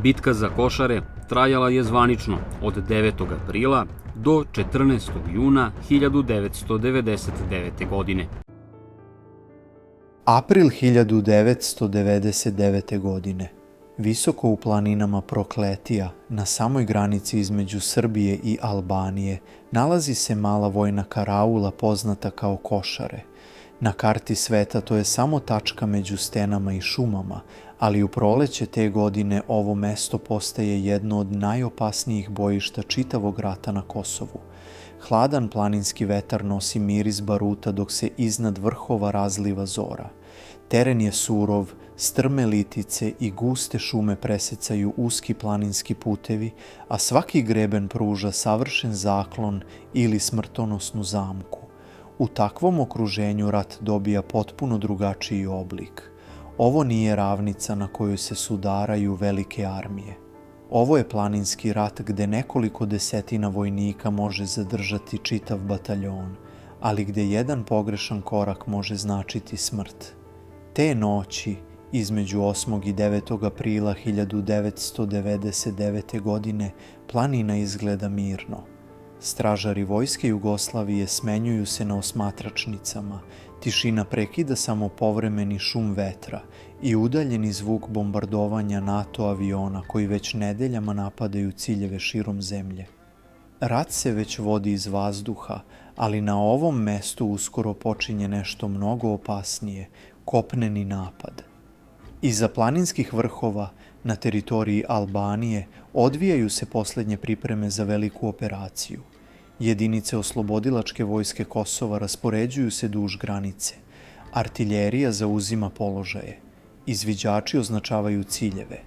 Bitka za Košare trajala je zvanično od 9. aprila do 14. juna 1999. godine. April 1999. godine. Visoko u planinama Prokletija, na samoj granici između Srbije i Albanije, nalazi se mala vojna karaula poznata kao Košare. Na karti sveta to je samo tačka među stenama i šumama, ali u proleće te godine ovo mesto postaje jedno od najopasnijih bojišta čitavog rata na Kosovu. Hladan planinski vetar nosi miris baruta dok se iznad vrhova razliva zora. Teren je surov, strme litice i guste šume presecaju uski planinski putevi, a svaki greben pruža savršen zaklon ili smrtonosnu zamku. U takvom okruženju rat dobija potpuno drugačiji oblik. Ovo nije ravnica na kojoj se sudaraju velike armije. Ovo je planinski rat gde nekoliko desetina vojnika može zadržati čitav bataljon, ali gde jedan pogrešan korak može značiti smrt. Te noći, između 8. i 9. aprila 1999. godine, planina izgleda mirno. Stražari vojske Jugoslavije smenjuju se na osmatračnicama, tišina prekida samo povremeni šum vetra i udaljeni zvuk bombardovanja NATO aviona koji već nedeljama napadaju ciljeve širom zemlje. Rat se već vodi iz vazduha, ali na ovom mestu uskoro počinje nešto mnogo opasnije, kopneni napad. Iza planinskih vrhova, na teritoriji Albanije, odvijaju se poslednje pripreme za veliku operaciju. Jedinice oslobodilačke vojske Kosova raspoređuju se duž granice. Artiljerija zauzima položaje. Izviđači označavaju ciljeve.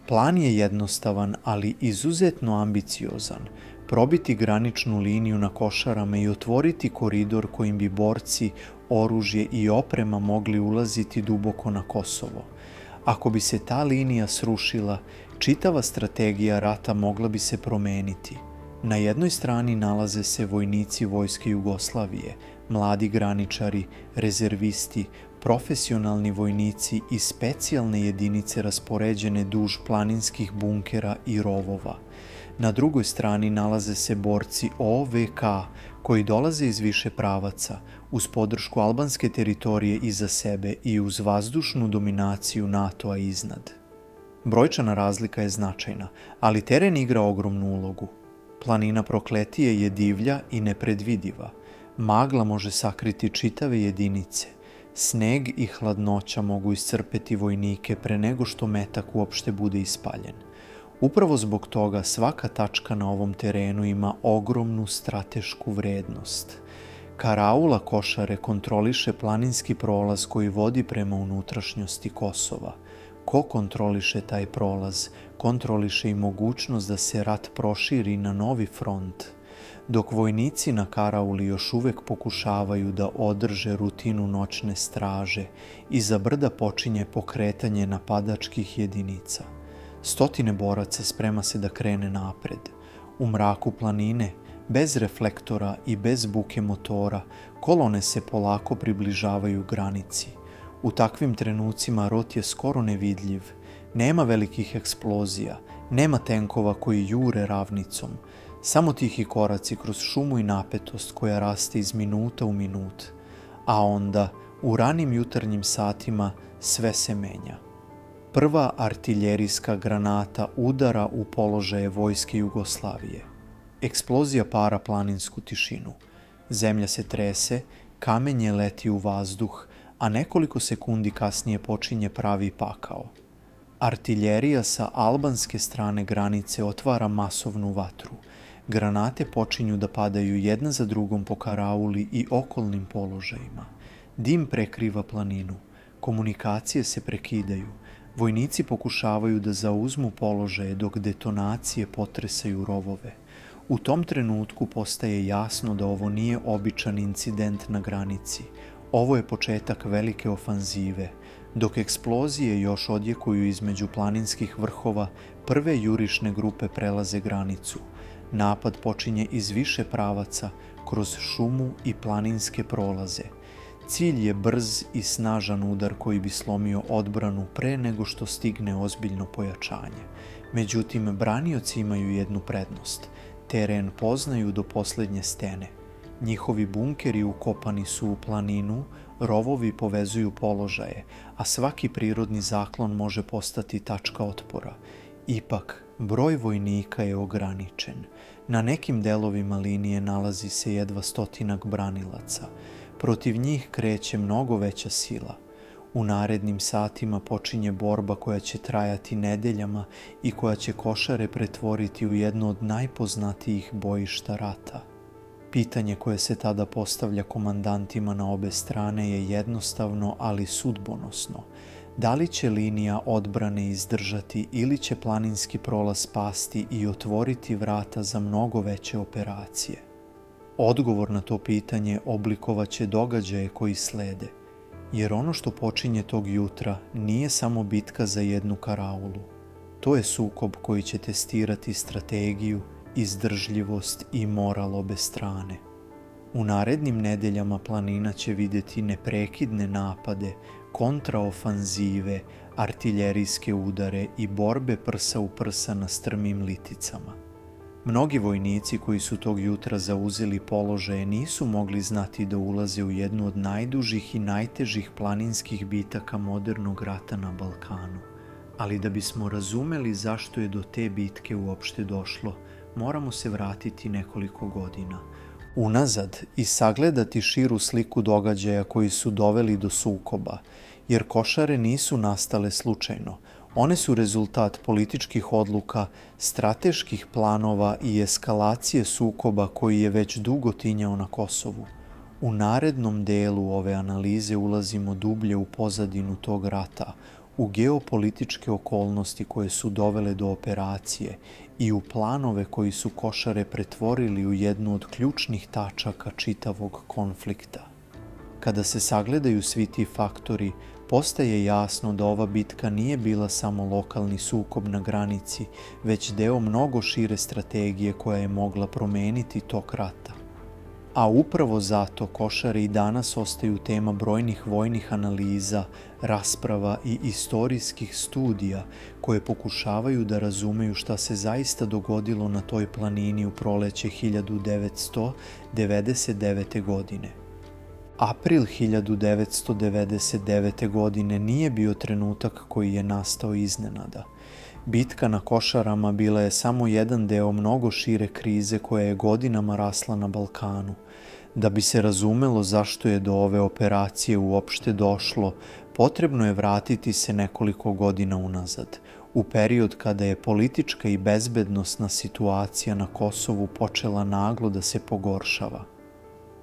Plan je jednostavan, ali izuzetno ambiciozan. Probiti graničnu liniju na Košarama i otvoriti koridor kojim bi borci, oružje i oprema mogli ulaziti duboko na Kosovo. Ako bi se ta linija srušila, čitava strategija rata mogla bi se promeniti. Na jednoj strani nalaze se vojnici vojske Jugoslavije, mladi graničari, rezervisti, profesionalni vojnici i specijalne jedinice raspoređene duž planinskih bunkera i rovova. Na drugoj strani nalaze se borci OVK koji dolaze iz više pravaca, uz podršku albanske teritorije iza sebe i uz vazdušnu dominaciju NATO-a iznad. Brojčana razlika je značajna, ali teren igra ogromnu ulogu. Planina Prokletije je divlja i nepredvidiva. Magla može sakriti čitave jedinice. Sneg i hladnoća mogu iscrpeti vojnike pre nego što metak uopšte bude ispaljen. Upravo zbog toga svaka tačka na ovom terenu ima ogromnu stratešku vrednost. Karaula Košare kontroliše planinski prolaz koji vodi prema unutrašnjosti Kosova. Ko kontroliše taj prolaz, kontroliše i mogućnost da se rat proširi na novi front. Dok vojnici na karauli još uvek pokušavaju da održe rutinu noćne straže, iza brda počinje pokretanje napadačkih jedinica. Stotine boraca sprema se da krene napred. U mraku planine, bez reflektora i bez buke motora, kolone se polako približavaju granici. U takvim trenucima rot je skoro nevidljiv. Nema velikih eksplozija, nema tenkova koji jure ravnicom, samo tihi koraci kroz šumu i napetost koja raste iz minuta u minut. A onda, u ranim jutarnjim satima, sve se menja. Prva artiljerijska granata udara u položaje vojske Jugoslavije. Eksplozija para planinsku tišinu. Zemlja se trese, kamenje leti u vazduh, a nekoliko sekundi kasnije počinje pravi pakao. Artiljerija sa albanske strane granice otvara masovnu vatru. Granate počinju da padaju jedna za drugom po karauli i okolnim položajima. Dim prekriva planinu. Komunikacije se prekidaju. Vojnici pokušavaju da zauzmu položaje dok detonacije potresaju rovove. U tom trenutku postaje jasno da ovo nije običan incident na granici. Ovo je početak velike ofanzive. Dok eksplozije još odjekuju između planinskih vrhova, prve jurišne grupe prelaze granicu. Napad počinje iz više pravaca, kroz šumu i planinske prolaze. Cilj je brz i snažan udar koji bi slomio odbranu pre nego što stigne ozbiljno pojačanje. Međutim, branioci imaju jednu prednost. Teren poznaju do posljednje stene. Njihovi bunkeri ukopani su u planinu, rovovi povezuju položaje, a svaki prirodni zaklon može postati tačka otpora. Ipak, broj vojnika je ograničen. Na nekim delovima linije nalazi se jedva 100 branilaca. Protiv njih kreće mnogo veća sila. U narednim satima počinje borba koja će trajati nedeljama i koja će Košare pretvoriti u jedno od najpoznatijih bojišta rata. Pitanje koje se tada postavlja komandantima na obe strane je jednostavno, ali sudbonosno. Da li će linija odbrane izdržati ili će planinski prolaz pasti i otvoriti vrata za mnogo veće operacije? Odgovor na to pitanje oblikovaće događaje koji slede, jer ono što počinje tog jutra nije samo bitka za jednu karaulu. To je sukob koji će testirati strategiju, izdržljivost i moral obe strane. U narednim nedeljama planina će vidjeti neprekidne napade, kontraofanzive, artiljerijske udare i borbe prsa u prsa na strmim liticama. Mnogi vojnici koji su tog jutra zauzeli položaje nisu mogli znati da ulaze u jednu od najdužih i najtežih planinskih bitaka modernog rata na Balkanu. Ali da bismo razumeli zašto je do te bitke uopšte došlo, moramo se vratiti nekoliko godina unazad i sagledati širu sliku događaja koji su doveli do sukoba, jer Košare nisu nastale slučajno. One su rezultat političkih odluka, strateških planova i eskalacije sukoba koji je već dugo tinjao na Kosovu. U narednom delu ove analize ulazimo dublje u pozadinu tog rata, u geopolitičke okolnosti koje su dovele do operacije i u planove koji su Košare pretvorili u jednu od ključnih tačaka čitavog konflikta. Kada se sagledaju svi ti faktori, postaje jasno da ova bitka nije bila samo lokalni sukob na granici, već deo mnogo šire strategije koja je mogla promeniti tok rata. A upravo zato Košare i danas ostaju tema brojnih vojnih analiza, rasprava i istorijskih studija koje pokušavaju da razumeju šta se zaista dogodilo na toj planini u proleće 1999. godine. April 1999. godine nije bio trenutak koji je nastao iznenada. Bitka na Košarama bila je samo jedan deo mnogo šire krize koja je godinama rasla na Balkanu. Da bi se razumelo zašto je do ove operacije uopšte došlo, potrebno je vratiti se nekoliko godina unazad, u period kada je politička i bezbednosna situacija na Kosovu počela naglo da se pogoršava.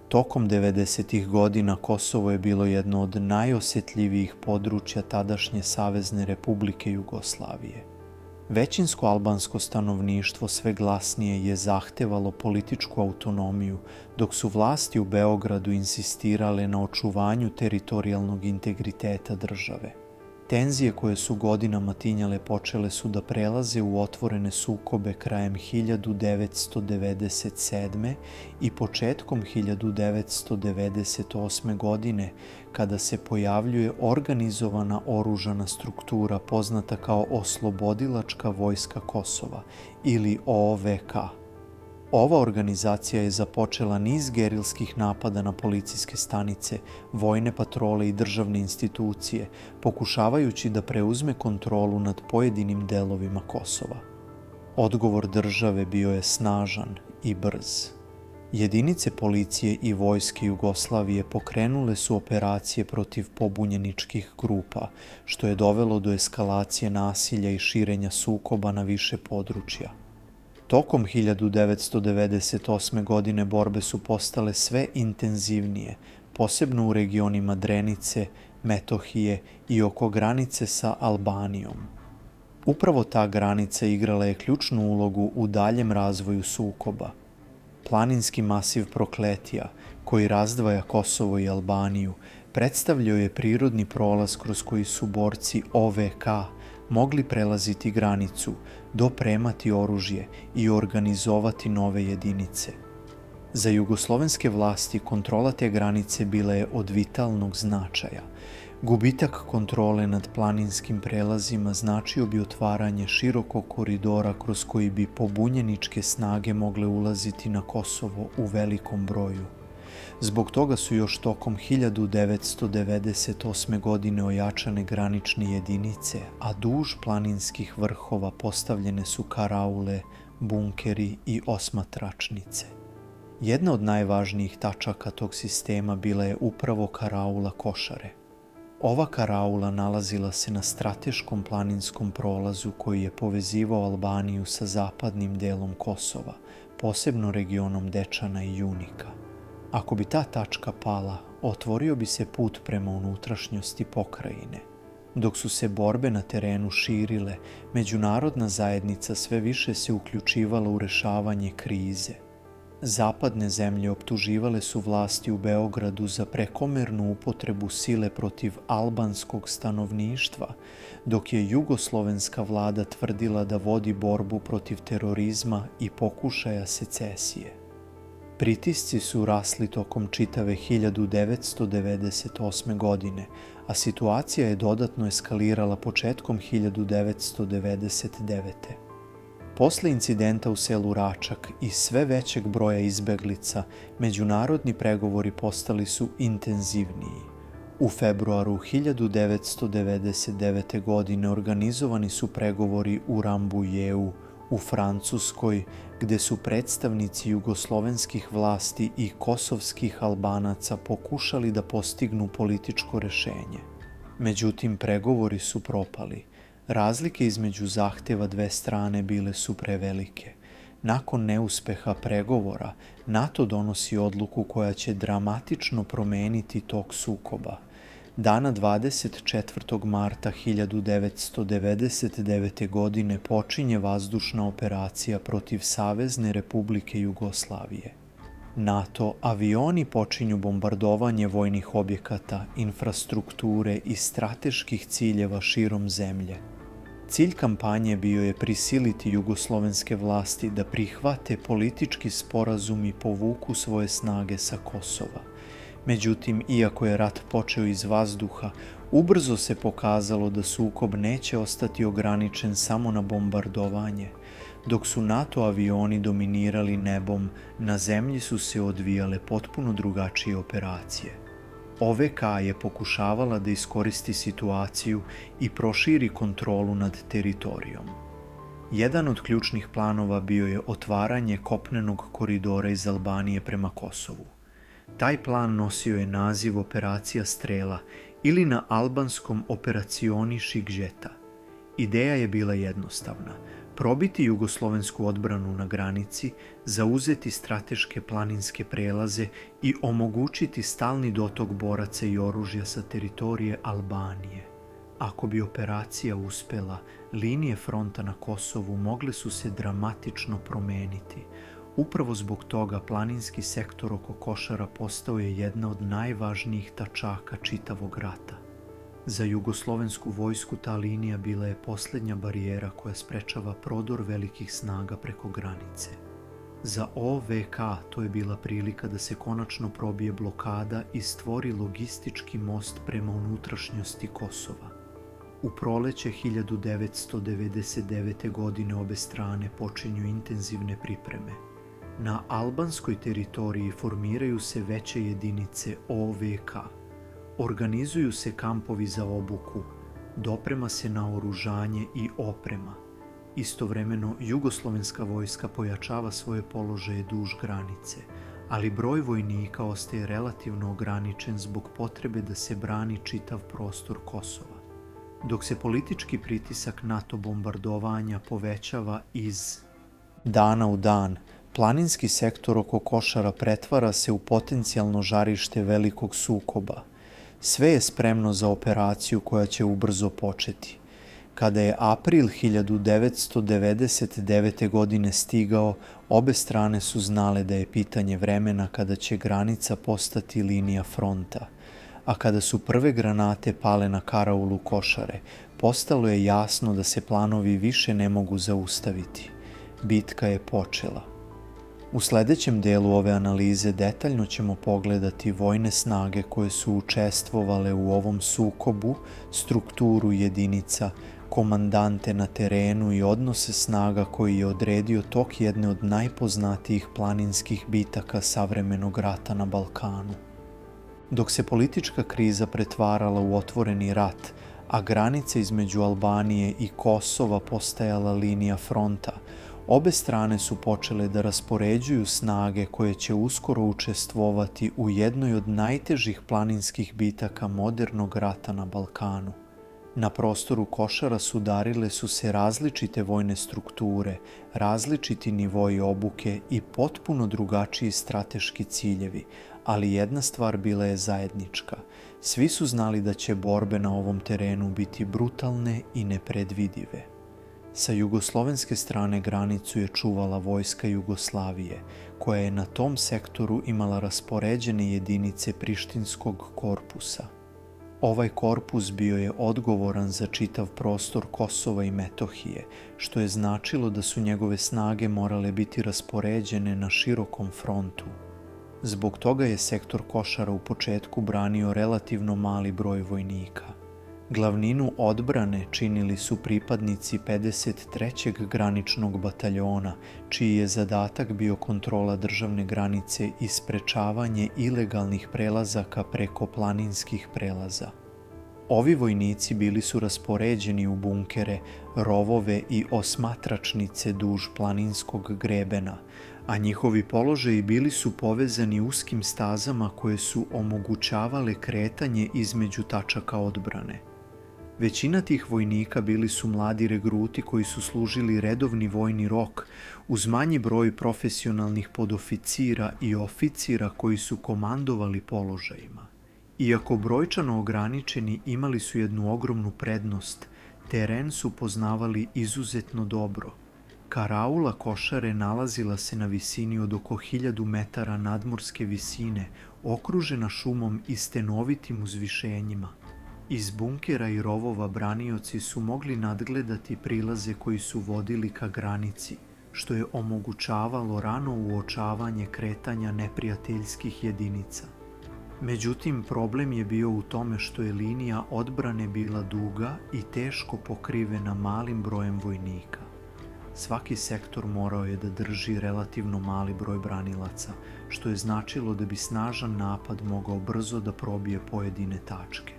Tokom 90. godina Kosovo je bilo jedno od najosjetljivijih područja tadašnje Savezne Republike Jugoslavije. Većinsko albansko stanovništvo sve glasnije je zahtevalo političku autonomiju, dok su vlasti u Beogradu insistirale na očuvanju teritorijalnog integriteta države. Tenzije koje su godinama tinjale počele su da prelaze u otvorene sukobe krajem 1997. i početkom 1998. godine, kada se pojavljuje organizovana oružana struktura poznata kao Oslobodilačka vojska Kosova ili OVK. Ova organizacija je započela niz gerilskih napada na policijske stanice, vojne patrole i državne institucije, pokušavajući da preuzme kontrolu nad pojedinim delovima Kosova. Odgovor države bio je snažan i brz. Jedinice policije i vojske Jugoslavije pokrenule su operacije protiv pobunjeničkih grupa, što je dovelo do eskalacije nasilja i širenja sukoba na više područja. Tokom 1998. godine borbe su postale sve intenzivnije, posebno u regionima Drenice, Metohije i oko granice sa Albanijom. Upravo ta granica igrala je ključnu ulogu u daljem razvoju sukoba. Planinski masiv Prokletija, koji razdvaja Kosovo i Albaniju, predstavljao je prirodni prolaz kroz koji su borci OVK mogli prelaziti granicu, dopremati oružje i organizovati nove jedinice. Za jugoslovenske vlasti kontrola te granice bila je od vitalnog značaja. Gubitak kontrole nad planinskim prelazima značio bi otvaranje širokog koridora kroz koji bi pobunjeničke snage mogle ulaziti na Kosovo u velikom broju. Zbog toga su još tokom 1998. godine ojačane granične jedinice, a duž planinskih vrhova postavljene su karaule, bunkeri i osmatračnice. Jedna od najvažnijih tačaka tog sistema bila je upravo karaula Košare. Ova karaula nalazila se na strateškom planinskom prolazu koji je povezivao Albaniju sa zapadnim delom Kosova, posebno regionom Dečana i Junika. Ako bi ta tačka pala, otvorio bi se put prema unutrašnjosti pokrajine. Dok su se borbe na terenu širile, međunarodna zajednica sve više se uključivala u rešavanje krize. Zapadne zemlje optuživale su vlasti u Beogradu za prekomernu upotrebu sile protiv albanskog stanovništva, dok je jugoslovenska vlada tvrdila da vodi borbu protiv terorizma i pokušaja secesije. Pritisci su rasli tokom čitave 1998. godine, a situacija je dodatno eskalirala početkom 1999. Posle incidenta u selu Račak i sve većeg broja izbeglica, međunarodni pregovori postali su intenzivniji. U februaru 1999. godine organizovani su pregovori u Rambujeu, u Francuskoj, gde su predstavnici jugoslovenskih vlasti i kosovskih Albanaca pokušali da postignu političko rešenje. Međutim, pregovori su propali. Razlike između zahteva dve strane bile su prevelike. Nakon neuspeha pregovora, NATO donosi odluku koja će dramatično promeniti tok sukoba. Dana 24. marta 1999. godine počinje vazdušna operacija protiv Savezne Republike Jugoslavije. NATO avioni počinju bombardovanje vojnih objekata, infrastrukture i strateških ciljeva širom zemlje. Cilj kampanje bio je prisiliti jugoslovenske vlasti da prihvate politički sporazum i povuku svoje snage sa Kosova. Međutim, iako je rat počeo iz vazduha, ubrzo se pokazalo da sukob neće ostati ograničen samo na bombardovanje. Dok su NATO avioni dominirali nebom, na zemlji su se odvijale potpuno drugačije operacije. OVK je pokušavala da iskoristi situaciju i proširi kontrolu nad teritorijom. Jedan od ključnih planova bio je otvaranje kopnenog koridora iz Albanije prema Kosovu. Taj plan nosio je naziv Operacija Strela ili na albanskom Operacioni Šikžeta. Ideja je bila jednostavna: probiti jugoslovensku odbranu na granici, zauzeti strateške planinske prelaze i omogućiti stalni dotok boraca i oružja sa teritorije Albanije. Ako bi operacija uspela, linije fronta na Kosovu mogle su se dramatično promeniti. Upravo zbog toga planinski sektor oko Košara postao je jedna od najvažnijih tačaka čitavog rata. Za jugoslovensku vojsku ta linija bila je posljednja barijera koja sprečava prodor velikih snaga preko granice. Za OVK to je bila prilika da se konačno probije blokada i stvori logistički most prema unutrašnjosti Kosova. U proleće 1999. godine obe strane počinju intenzivne pripreme. Na albanskoj teritoriji formiraju se veće jedinice OVK. Organizuju se kampovi za obuku, doprema se naoružanje i oprema. Istovremeno, jugoslovenska vojska pojačava svoje položaje duž granice, ali broj vojnika ostaje relativno ograničen zbog potrebe da se brani čitav prostor Kosova. Dok se politički pritisak NATO bombardovanja povećava iz dana u dan, planinski sektor oko Košara pretvara se u potencijalno žarište velikog sukoba. Sve je spremno za operaciju koja će ubrzo početi. Kada je april 1999. godine stigao, obe strane su znale da je pitanje vremena kada će granica postati linija fronta. A kada su prve granate pale na karaulu Košare, postalo je jasno da se planovi više ne mogu zaustaviti. Bitka je počela. U sljedećem delu ove analize detaljno ćemo pogledati vojne snage koje su učestvovale u ovom sukobu, strukturu jedinica, komandante na terenu i odnose snaga koji je odredio tok jedne od najpoznatijih planinskih bitaka savremenog rata na Balkanu. Dok se politička kriza pretvarala u otvoreni rat, a granica između Albanije i Kosova postajala linija fronta, obe strane su počele da raspoređuju snage koje će uskoro učestvovati u jednoj od najtežih planinskih bitaka modernog rata na Balkanu. Na prostoru Košara sudarile su se različite vojne strukture, različiti nivoji obuke i potpuno drugačiji strateški ciljevi, ali jedna stvar bila je zajednička. Svi su znali da će borbe na ovom terenu biti brutalne i nepredvidive. Sa jugoslovenske strane granicu je čuvala vojska Jugoslavije, koja je na tom sektoru imala raspoređene jedinice Prištinskog korpusa. Ovaj korpus bio je odgovoran za čitav prostor Kosova i Metohije, što je značilo da su njegove snage morale biti raspoređene na širokom frontu. Zbog toga je sektor Košara u početku branio relativno mali broj vojnika. Glavninu odbrane činili su pripadnici 53. graničnog bataljona, čiji je zadatak bio kontrola državne granice i sprečavanje ilegalnih prelazaka preko planinskih prelaza. Ovi vojnici bili su raspoređeni u bunkere, rovove i osmatračnice duž planinskog grebena, a njihovi položaji bili su povezani uskim stazama koje su omogućavale kretanje između tačaka odbrane. Većina tih vojnika bili su mladi regruti koji su služili redovni vojni rok uz manji broj profesionalnih podoficira i oficira koji su komandovali položajima. Iako brojčano ograničeni, imali su jednu ogromnu prednost. Teren su poznavali izuzetno dobro. Karaula Košare nalazila se na visini od oko 1000 metara nadmorske visine, okružena šumom i stenovitim uzvišenjima. Iz bunkera i rovova branioci su mogli nadgledati prilaze koji su vodili ka granici, što je omogućavalo rano uočavanje kretanja neprijateljskih jedinica. Međutim, problem je bio u tome što je linija odbrane bila duga i teško pokrivena malim brojem vojnika. Svaki sektor morao je da drži relativno mali broj branilaca, što je značilo da bi snažan napad mogao brzo da probije pojedine tačke.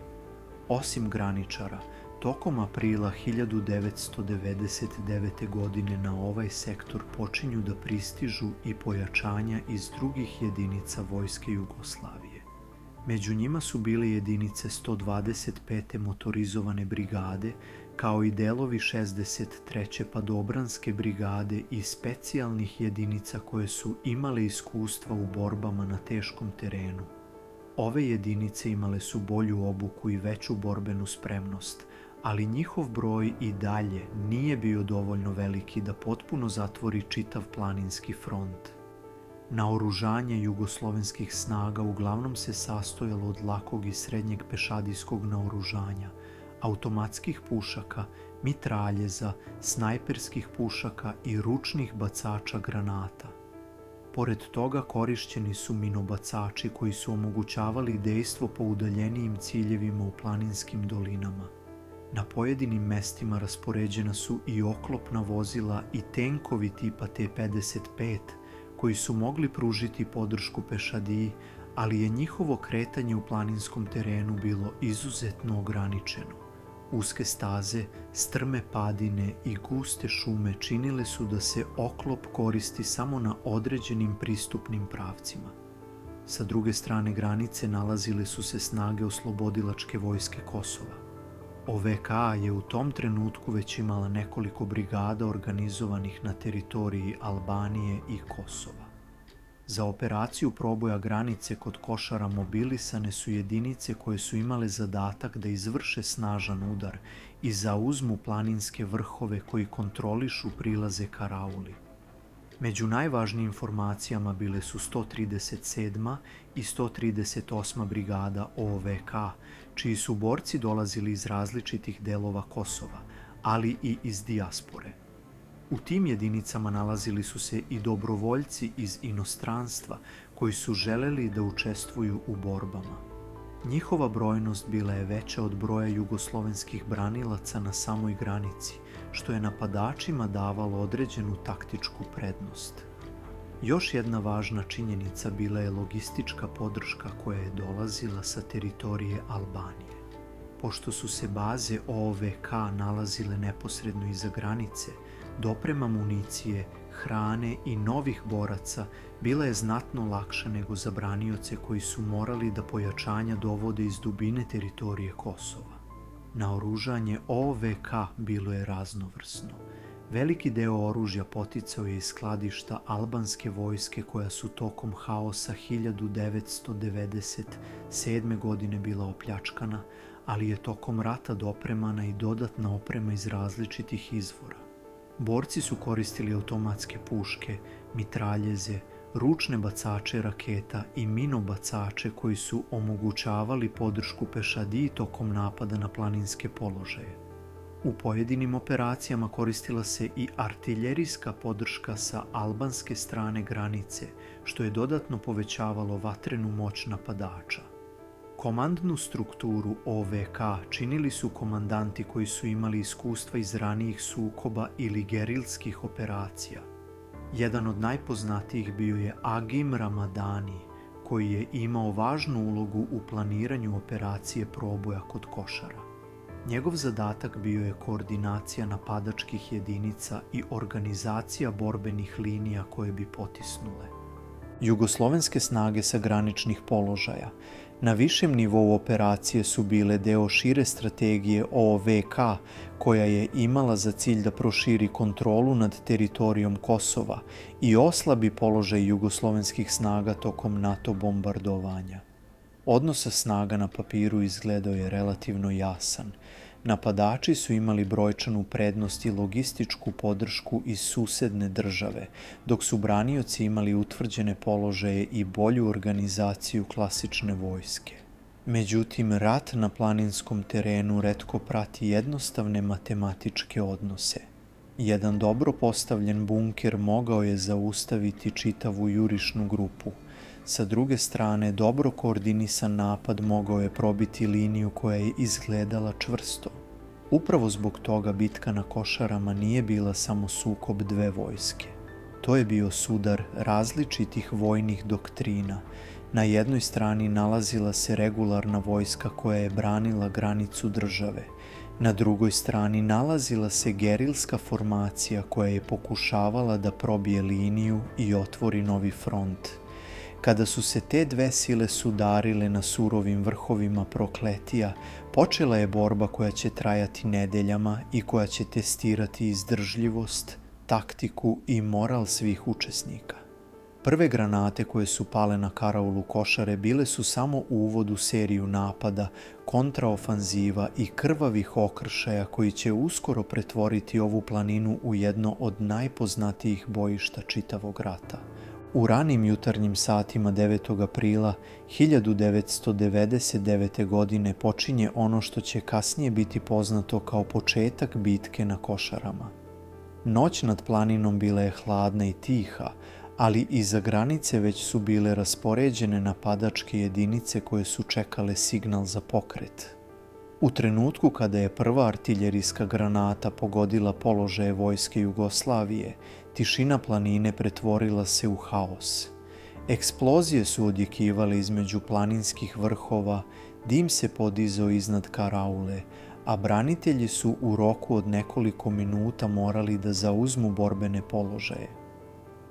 Osim graničara, tokom aprila 1999. godine na ovaj sektor počinju da pristižu i pojačanja iz drugih jedinica vojske Jugoslavije. Među njima su bile jedinice 125. motorizovane brigade, kao i delovi 63. padobranske brigade i specijalnih jedinica koje su imale iskustva u borbama na teškom terenu. Ove jedinice imale su bolju obuku i veću borbenu spremnost, ali njihov broj i dalje nije bio dovoljno veliki da potpuno zatvori čitav planinski front. Naoružanje jugoslovenskih snaga uglavnom se sastojalo od lakog i srednjeg pešadijskog naoružanja, automatskih pušaka, mitraljeza, snajperskih pušaka i ručnih bacača granata. Pored toga korišćeni su minobacači koji su omogućavali dejstvo po udaljenijim ciljevima u planinskim dolinama. Na pojedinim mestima raspoređena su i oklopna vozila i tenkovi tipa T-55 koji su mogli pružiti podršku pešadiji, ali je njihovo kretanje u planinskom terenu bilo izuzetno ograničeno. Uske staze, strme padine i guste šume činile su da se oklop koristi samo na određenim pristupnim pravcima. Sa druge strane granice nalazile su se snage oslobodilačke vojske Kosova. OVK je u tom trenutku već imala nekoliko brigada organizovanih na teritoriji Albanije i Kosova. Za operaciju proboja granice kod Košara mobilisane su jedinice koje su imale zadatak da izvrše snažan udar i zauzmu planinske vrhove koji kontrolišu prilaze Karauli. Među najvažnijim formacijama bile su 137. i 138. brigada OVK, čiji su borci dolazili iz različitih delova Kosova, ali i iz dijaspore. U tim jedinicama nalazili su se i dobrovoljci iz inostranstva koji su želeli da učestvuju u borbama. Njihova brojnost bila je veća od broja jugoslovenskih branilaca na samoj granici, što je napadačima davalo određenu taktičku prednost. Još jedna važna činjenica bila je logistička podrška koja je dolazila sa teritorije Albanije. Pošto su se baze OVK nalazile neposredno iza granice, doprema municije, hrane i novih boraca bila je znatno lakša nego za branioce koji su morali da pojačanja dovode iz dubine teritorije Kosova. Naoružanje OVK bilo je raznovrsno. Veliki deo oružja poticao je iz skladišta albanske vojske koja su tokom haosa 1997. godine bila opljačkana, ali je tokom rata dopremana i dodatna oprema iz različitih izvora. Borci su koristili automatske puške, mitraljeze, ručne bacače raketa i minobacače koji su omogućavali podršku pešadiji tokom napada na planinske položaje. U pojedinim operacijama koristila se i artiljerijska podrška sa albanske strane granice, što je dodatno povećavalo vatrenu moć napadača. Komandnu strukturu OVK činili su komandanti koji su imali iskustva iz ranijih sukoba ili gerilskih operacija. Jedan od najpoznatijih bio je Agim Ramadani, koji je imao važnu ulogu u planiranju operacije proboja kod Košara. Njegov zadatak bio je koordinacija napadačkih jedinica i organizacija borbenih linija koje bi potisnule. Jugoslovenske snage sa graničnih položaja na višem nivou operacije su bile deo šire strategije OVK koja je imala za cilj da proširi kontrolu nad teritorijom Kosova i oslabi položaj jugoslovenskih snaga tokom NATO bombardovanja. Odnos snaga na papiru izgledao je relativno jasan. Napadači su imali brojčanu prednost i logističku podršku iz susedne države, dok su branioci imali utvrđene položaje i bolju organizaciju klasične vojske. Međutim, rat na planinskom terenu retko prati jednostavne matematičke odnose. Jedan dobro postavljen bunker mogao je zaustaviti čitavu jurišnu grupu. Sa druge strane, dobro koordinisan napad mogao je probiti liniju koja je izgledala čvrsto. Upravo zbog toga bitka na Košarama nije bila samo sukob dve vojske. To je bio sudar različitih vojnih doktrina. Na jednoj strani nalazila se regularna vojska koja je branila granicu države. Na drugoj strani nalazila se gerilska formacija koja je pokušavala da probije liniju i otvori novi front. Kada su se te dve sile sudarile na surovim vrhovima Prokletija, počela je borba koja će trajati nedeljama i koja će testirati izdržljivost, taktiku i moral svih učesnika. Prve granate koje su pale na karaulu Košare bile su samo uvod u seriju napada, kontraofanziva i krvavih okršaja koji će uskoro pretvoriti ovu planinu u jedno od najpoznatijih bojišta čitavog rata. U ranim jutarnjim satima 9. aprila 1999. godine počinje ono što će kasnije biti poznato kao početak bitke na Košarama. Noć nad planinom bila je hladna i tiha, ali iza granice već su bile raspoređene napadačke jedinice koje su čekale signal za pokret. U trenutku kada je prva artiljerijska granata pogodila položaje vojske Jugoslavije, tišina planine pretvorila se u haos. Eksplozije su odjekivale između planinskih vrhova, dim se podizao iznad karaule, a branitelji su u roku od nekoliko minuta morali da zauzmu borbene položaje.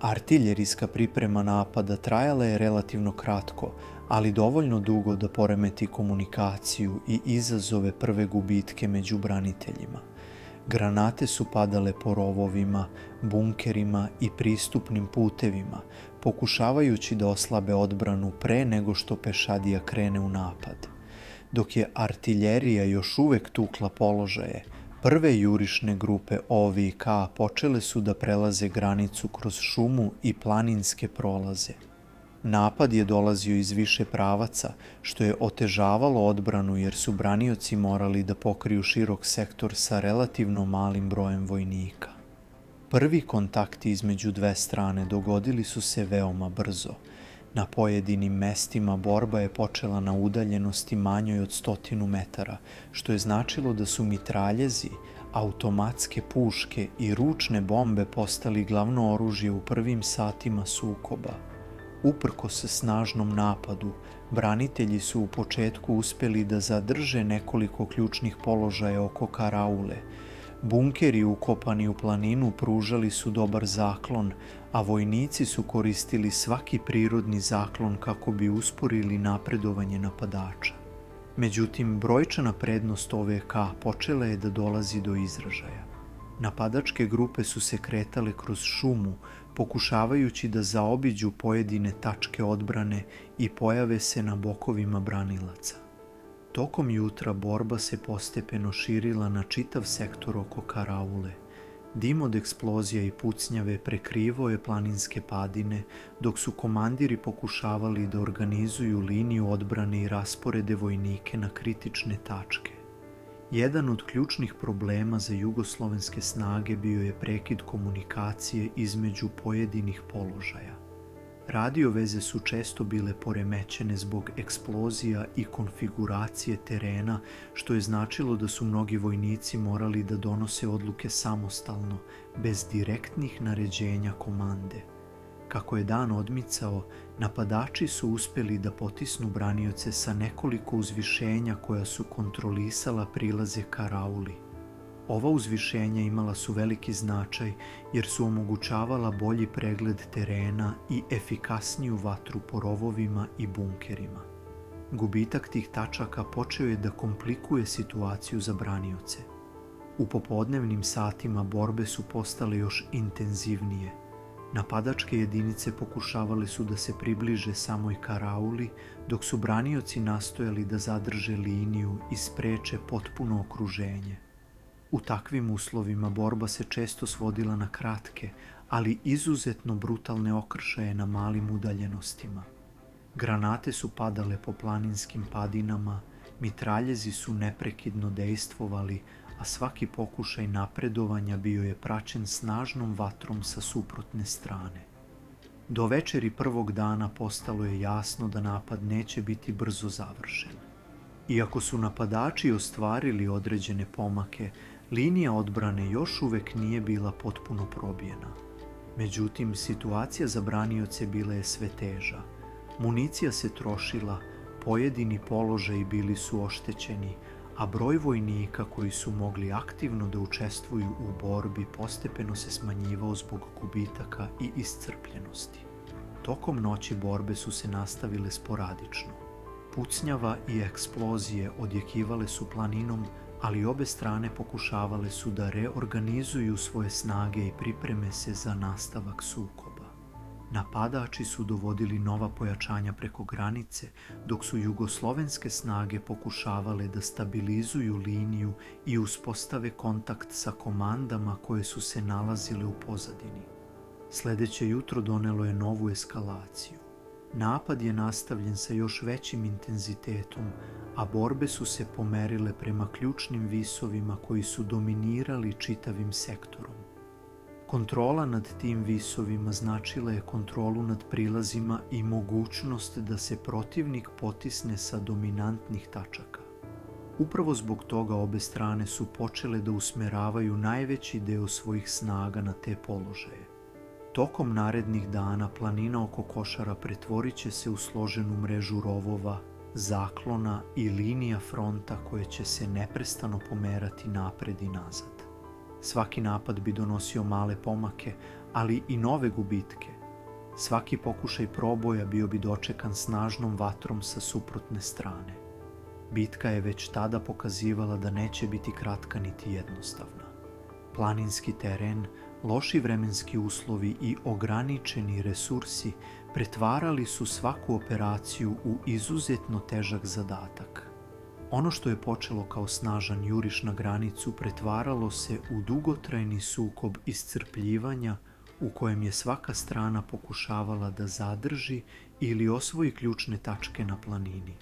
Artiljerijska priprema napada trajala je relativno kratko, ali dovoljno dugo da poremeti komunikaciju i izazove prve gubitke među braniteljima. Granate su padale po rovovima, bunkerima i pristupnim putevima, pokušavajući da oslabe odbranu pre nego što pešadija krene u napad. Dok je artiljerija još uvek tukla položaje, prve jurišne grupe OVK počele su da prelaze granicu kroz šumu i planinske prolaze. Napad je dolazio iz više pravaca, što je otežavalo odbranu jer su branioci morali da pokriju širok sektor sa relativno malim brojem vojnika. Prvi kontakti između dve strane dogodili su se veoma brzo. Na pojedinim mestima borba je počela na udaljenosti manjoj od 100 metara, što je značilo da su mitraljezi, automatske puške i ručne bombe postali glavno oružje u prvim satima sukoba. Uprkos snažnom napadu, branitelji su u početku uspeli da zadrže nekoliko ključnih položaja oko Karaule. Bunkeri ukopani u planinu pružali su dobar zaklon, a vojnici su koristili svaki prirodni zaklon kako bi usporili napredovanje napadača. Međutim, brojčana prednost OVK počela je da dolazi do izražaja. Napadačke grupe su se kretale kroz šumu, pokušavajući da zaobiđu pojedine tačke odbrane i pojave se na bokovima branilaca. Tokom jutra borba se postepeno širila na čitav sektor oko Karaule. Dim od eksplozija i pucnjave prekrivao je planinske padine, dok su komandiri pokušavali da organizuju liniju odbrane i rasporede vojnike na kritične tačke. Jedan od ključnih problema za jugoslovenske snage bio je prekid komunikacije između pojedinih položaja. Radio veze su često bile poremećene zbog eksplozija i konfiguracije terena, što je značilo da su mnogi vojnici morali da donose odluke samostalno, bez direktnih naređenja komande. Kako je dan odmicao, napadači su uspeli da potisnu branioce sa nekoliko uzvišenja koja su kontrolisala prilaze Karauli. Ova uzvišenja imala su veliki značaj jer su omogućavala bolji pregled terena i efikasniju vatru po rovovima i bunkerima. Gubitak tih tačaka počeo je da komplikuje situaciju za branioce. U popodnevnim satima borbe su postale još intenzivnije. Napadačke jedinice pokušavali su da se približe samoj Karauli, dok su branioci nastojali da zadrže liniju i spreče potpuno okruženje. U takvim uslovima borba se često svodila na kratke, ali izuzetno brutalne okršaje na malim udaljenostima. Granate su padale po planinskim padinama, mitraljezi su neprekidno dejstvovali, a svaki pokušaj napredovanja bio je praćen snažnom vatrom sa suprotne strane. Do večeri prvog dana postalo je jasno da napad neće biti brzo završen. Iako su napadači ostvarili određene pomake, linija odbrane još uvek nije bila potpuno probijena. Međutim, situacija za branioce bila je sve teža. Municija se trošila, pojedini položaji bili su oštećeni, a broj vojnika koji su mogli aktivno da učestvuju u borbi postepeno se smanjivao zbog gubitaka i iscrpljenosti. Tokom noći borbe su se nastavile sporadično. Pucnjava i eksplozije odjekivale su planinom, ali obe strane pokušavale su da reorganizuju svoje snage i pripreme se za nastavak sukoba. Napadači su dovodili nova pojačanja preko granice, dok su jugoslovenske snage pokušavale da stabilizuju liniju i uspostave kontakt sa komandama koje su se nalazile u pozadini. Sledeće jutro donelo je novu eskalaciju. Napad je nastavljen sa još većim intenzitetom, a borbe su se pomerile prema ključnim visovima koji su dominirali čitavim sektorom. Kontrola nad tim visovima značila je kontrolu nad prilazima i mogućnost da se protivnik potisne sa dominantnih tačaka. Upravo zbog toga obe strane su počele da usmeravaju najveći deo svojih snaga na te položaje. Tokom narednih dana planina oko Košara pretvorit će se u složenu mrežu rovova, zaklona i linija fronta koje će se neprestano pomerati napred i nazad. Svaki napad bi donosio male pomake, ali i nove gubitke. Svaki pokušaj proboja bio bi dočekan snažnom vatrom sa suprotne strane. Bitka je već tada pokazivala da neće biti kratka niti jednostavna. Planinski teren, loši vremenski uslovi i ograničeni resursi pretvarali su svaku operaciju u izuzetno težak zadatak. Ono što je počelo kao snažan juriš na granicu pretvaralo se u dugotrajni sukob iscrpljivanja u kojem je svaka strana pokušavala da zadrži ili osvoji ključne tačke na planini.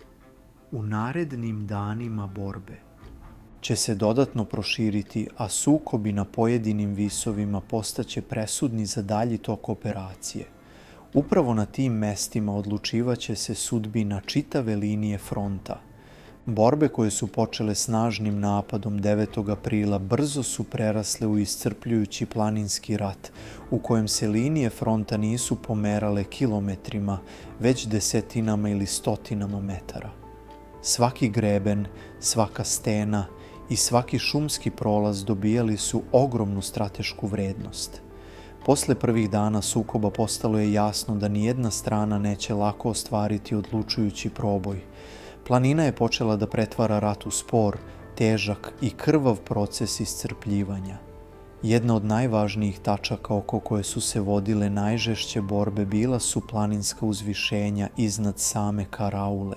U narednim danima borbe će se dodatno proširiti, a sukobi na pojedinim visovima postaće presudni za dalji tok operacije. Upravo na tim mestima odlučivaće se sudbina čitave linije fronta. Borbe koje su počele snažnim napadom 9. aprila brzo su prerasle u iscrpljujući planinski rat, u kojem se linije fronta nisu pomerale kilometrima, već desetinama ili stotinama metara. Svaki greben, svaka stena i svaki šumski prolaz dobijali su ogromnu stratešku vrednost. Posle prvih dana sukoba postalo je jasno da nijedna strana neće lako ostvariti odlučujući proboj. Planina je počela da pretvara rat u spor, težak i krvav proces iscrpljivanja. Jedna od najvažnijih tačaka oko koje su se vodile najžešće borbe bila su planinska uzvišenja iznad same Karaule.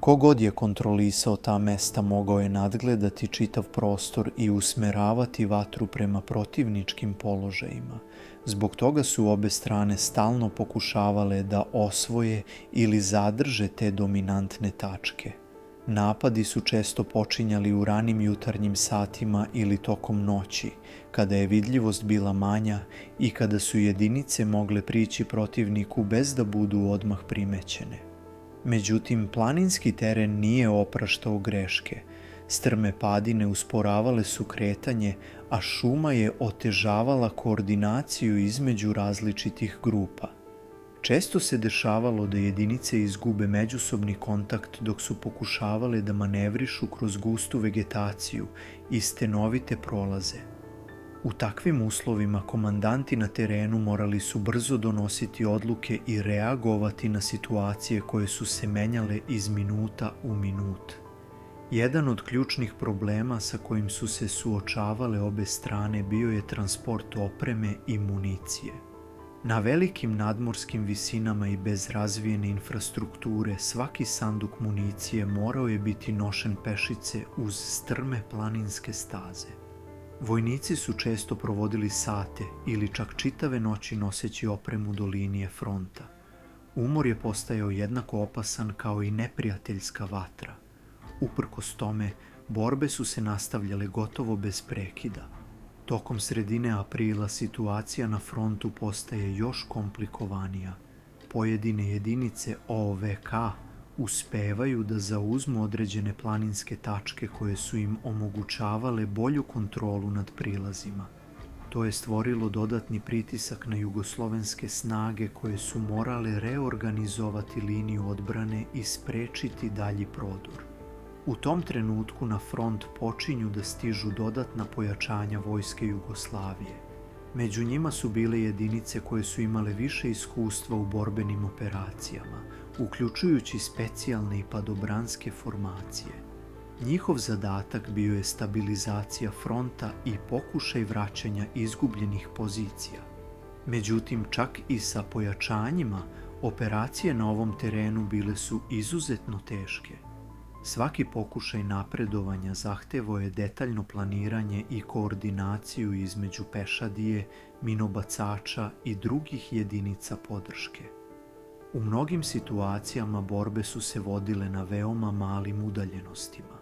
Kogod je kontrolisao ta mesta mogao je nadgledati čitav prostor i usmeravati vatru prema protivničkim položajima. Zbog toga su obe strane stalno pokušavale da osvoje ili zadrže te dominantne tačke. Napadi su često počinjali u ranim jutarnjim satima ili tokom noći, kada je vidljivost bila manja i kada su jedinice mogle prići protivniku bez da budu odmah primećene. Međutim, planinski teren nije opraštao greške. Strme padine usporavale su kretanje, a šuma je otežavala koordinaciju između različitih grupa. Često se dešavalo da jedinice izgube međusobni kontakt dok su pokušavale da manevrišu kroz gustu vegetaciju i stenovite prolaze. U takvim uslovima komandanti na terenu morali su brzo donositi odluke i reagovati na situacije koje su se menjale iz minuta u minut. Jedan od ključnih problema sa kojim su se suočavale obe strane bio je transport opreme i municije. Na velikim nadmorskim visinama i bez razvijene infrastrukture svaki sanduk municije morao je biti nošen pešice uz strme planinske staze. Vojnici su često provodili sate ili čak čitave noći noseći opremu do linije fronta. Umor je postajao jednako opasan kao i neprijateljska vatra. Uprkos tome, borbe su se nastavljale gotovo bez prekida. Tokom sredine aprila situacija na frontu postaje još komplikovanija. Pojedine jedinice OVK uspevaju da zauzmu određene planinske tačke koje su im omogućavale bolju kontrolu nad prilazima. To je stvorilo dodatni pritisak na jugoslovenske snage koje su morale reorganizovati liniju odbrane i sprečiti dalji prodor. U tom trenutku na front počinju da stižu dodatna pojačanja vojske Jugoslavije. Među njima su bile jedinice koje su imale više iskustva u borbenim operacijama, uključujući specijalne i padobranske formacije. Njihov zadatak bio je stabilizacija fronta i pokušaj vraćanja izgubljenih pozicija. Međutim, čak i sa pojačanjima, operacije na ovom terenu bile su izuzetno teške. Svaki pokušaj napredovanja zahtevao je detaljno planiranje i koordinaciju između pešadije, minobacača i drugih jedinica podrške. U mnogim situacijama borbe su se vodile na veoma malim udaljenostima.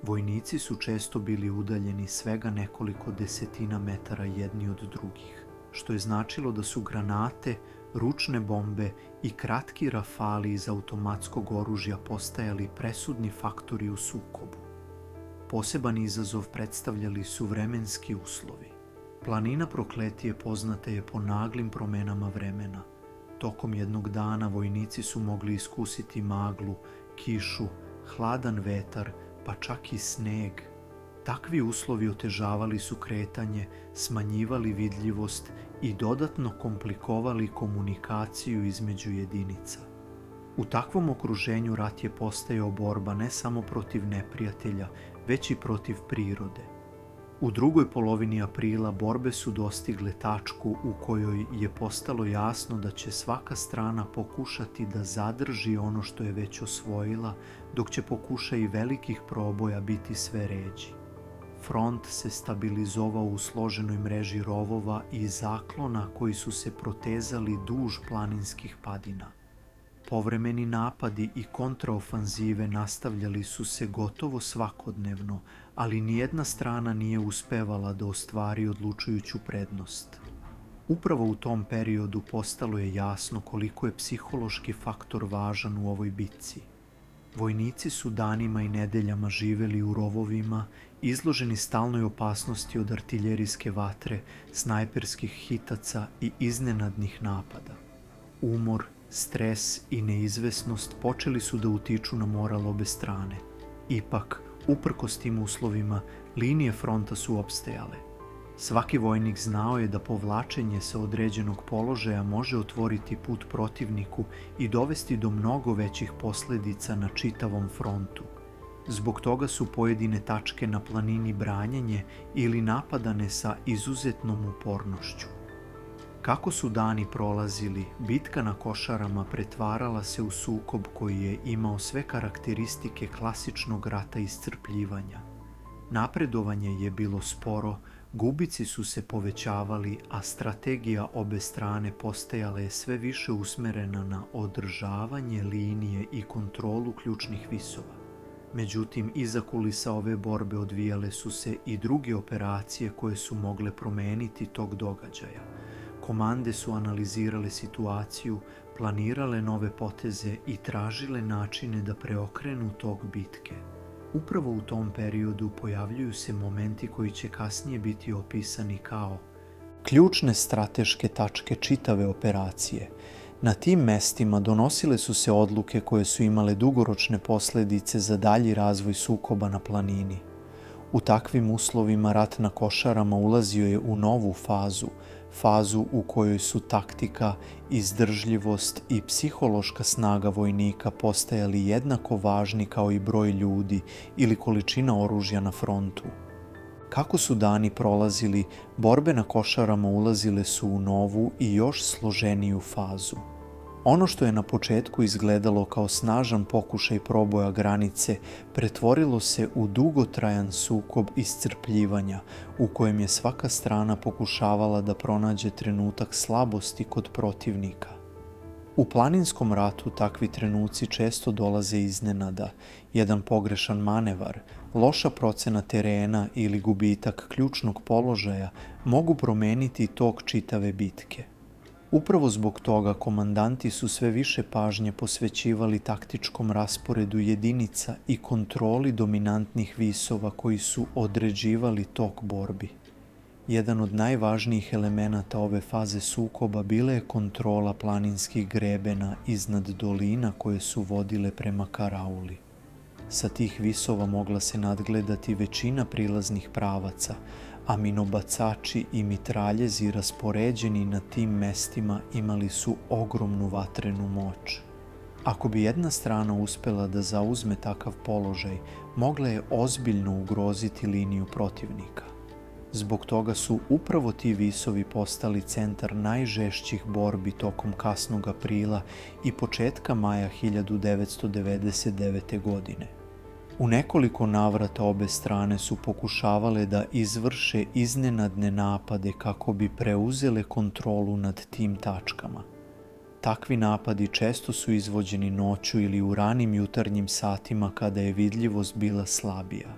Vojnici su često bili udaljeni svega nekoliko desetina metara jedni od drugih, što je značilo da su granate, ručne bombe i kratki rafali iz automatskog oružja postajali presudni faktori u sukobu. Poseban izazov predstavljali su vremenski uslovi. Planina Prokletije poznata je po naglim promenama vremena. Tokom jednog dana vojnici su mogli iskusiti maglu, kišu, hladan vetar, pa čak i sneg. Takvi uslovi otežavali su kretanje, smanjivali vidljivost i dodatno komplikovali komunikaciju između jedinica. U takvom okruženju rat je postajao borba ne samo protiv neprijatelja, već i protiv prirode. U drugoj polovini aprila borbe su dostigle tačku u kojoj je postalo jasno da će svaka strana pokušati da zadrži ono što je već osvojila, dok će pokušaji velikih proboja biti sve ređi. Front se stabilizovao u složenoj mreži rovova i zaklona koji su se protezali duž planinskih padina. Povremeni napadi i kontraofanzive nastavljali su se gotovo svakodnevno, ali nijedna strana nije uspevala da ostvari odlučujuću prednost. Upravo u tom periodu postalo je jasno koliko je psihološki faktor važan u ovoj bitci. Vojnici su danima i nedeljama živeli u rovovima, izloženi stalnoj opasnosti od artiljerijske vatre, snajperskih hitaca i iznenadnih napada. Umor, stres i neizvesnost počeli su da utiču na moral obe strane. Ipak, uprkos tim uslovima, linije fronta su opstajale. Svaki vojnik znao je da povlačenje sa određenog položaja može otvoriti put protivniku i dovesti do mnogo većih posledica na čitavom frontu. Zbog toga su pojedine tačke na planini branjene ili napadane sa izuzetnom upornošću. Kako su dani prolazili, bitka na Košarama pretvarala se u sukob koji je imao sve karakteristike klasičnog rata iscrpljivanja. Napredovanje je bilo sporo, gubici su se povećavali, a strategija obe strane postajala je sve više usmerena na održavanje linije i kontrolu ključnih visova. Međutim, iza kulisa ove borbe odvijale su se i druge operacije koje su mogle promeniti tog događaja. Komande su analizirale situaciju, planirale nove poteze i tražile načine da preokrenu tok bitke. Upravo u tom periodu pojavljuju se momenti koji će kasnije biti opisani kao ključne strateške tačke čitave operacije. Na tim mestima donosile su se odluke koje su imale dugoročne posledice za dalji razvoj sukoba na planini. U takvim uslovima rat na Košarama ulazio je u novu fazu u kojoj su taktika, izdržljivost i psihološka snaga vojnika postajali jednako važni kao i broj ljudi ili količina oružja na frontu. Kako su dani prolazili, borbe na Košarama ulazile su u novu i još složeniju fazu. Ono što je na početku izgledalo kao snažan pokušaj proboja granice pretvorilo se u dugotrajan sukob iscrpljivanja u kojem je svaka strana pokušavala da pronađe trenutak slabosti kod protivnika. U planinskom ratu takvi trenuci često dolaze iznenada. Jedan pogrešan manevar, loša procena terena ili gubitak ključnog položaja mogu promeniti tok čitave bitke. Upravo zbog toga komandanti su sve više pažnje posvećivali taktičkom rasporedu jedinica i kontroli dominantnih visova koji su određivali tok borbi. Jedan od najvažnijih elemenata ove faze sukoba bila je kontrola planinskih grebena iznad dolina koje su vodile prema Karauli. Sa tih visova mogla se nadgledati većina prilaznih pravaca, a minobacači i mitraljezi raspoređeni na tim mestima imali su ogromnu vatrenu moć. Ako bi jedna strana uspela da zauzme takav položaj, mogla je ozbiljno ugroziti liniju protivnika. Zbog toga su upravo ti visovi postali centar najžešćih borbi tokom kasnog aprila i početka maja 1999. godine. U nekoliko navrata obe strane su pokušavale da izvrše iznenadne napade kako bi preuzele kontrolu nad tim tačkama. Takvi napadi često su izvođeni noću ili u ranim jutarnjim satima kada je vidljivost bila slabija.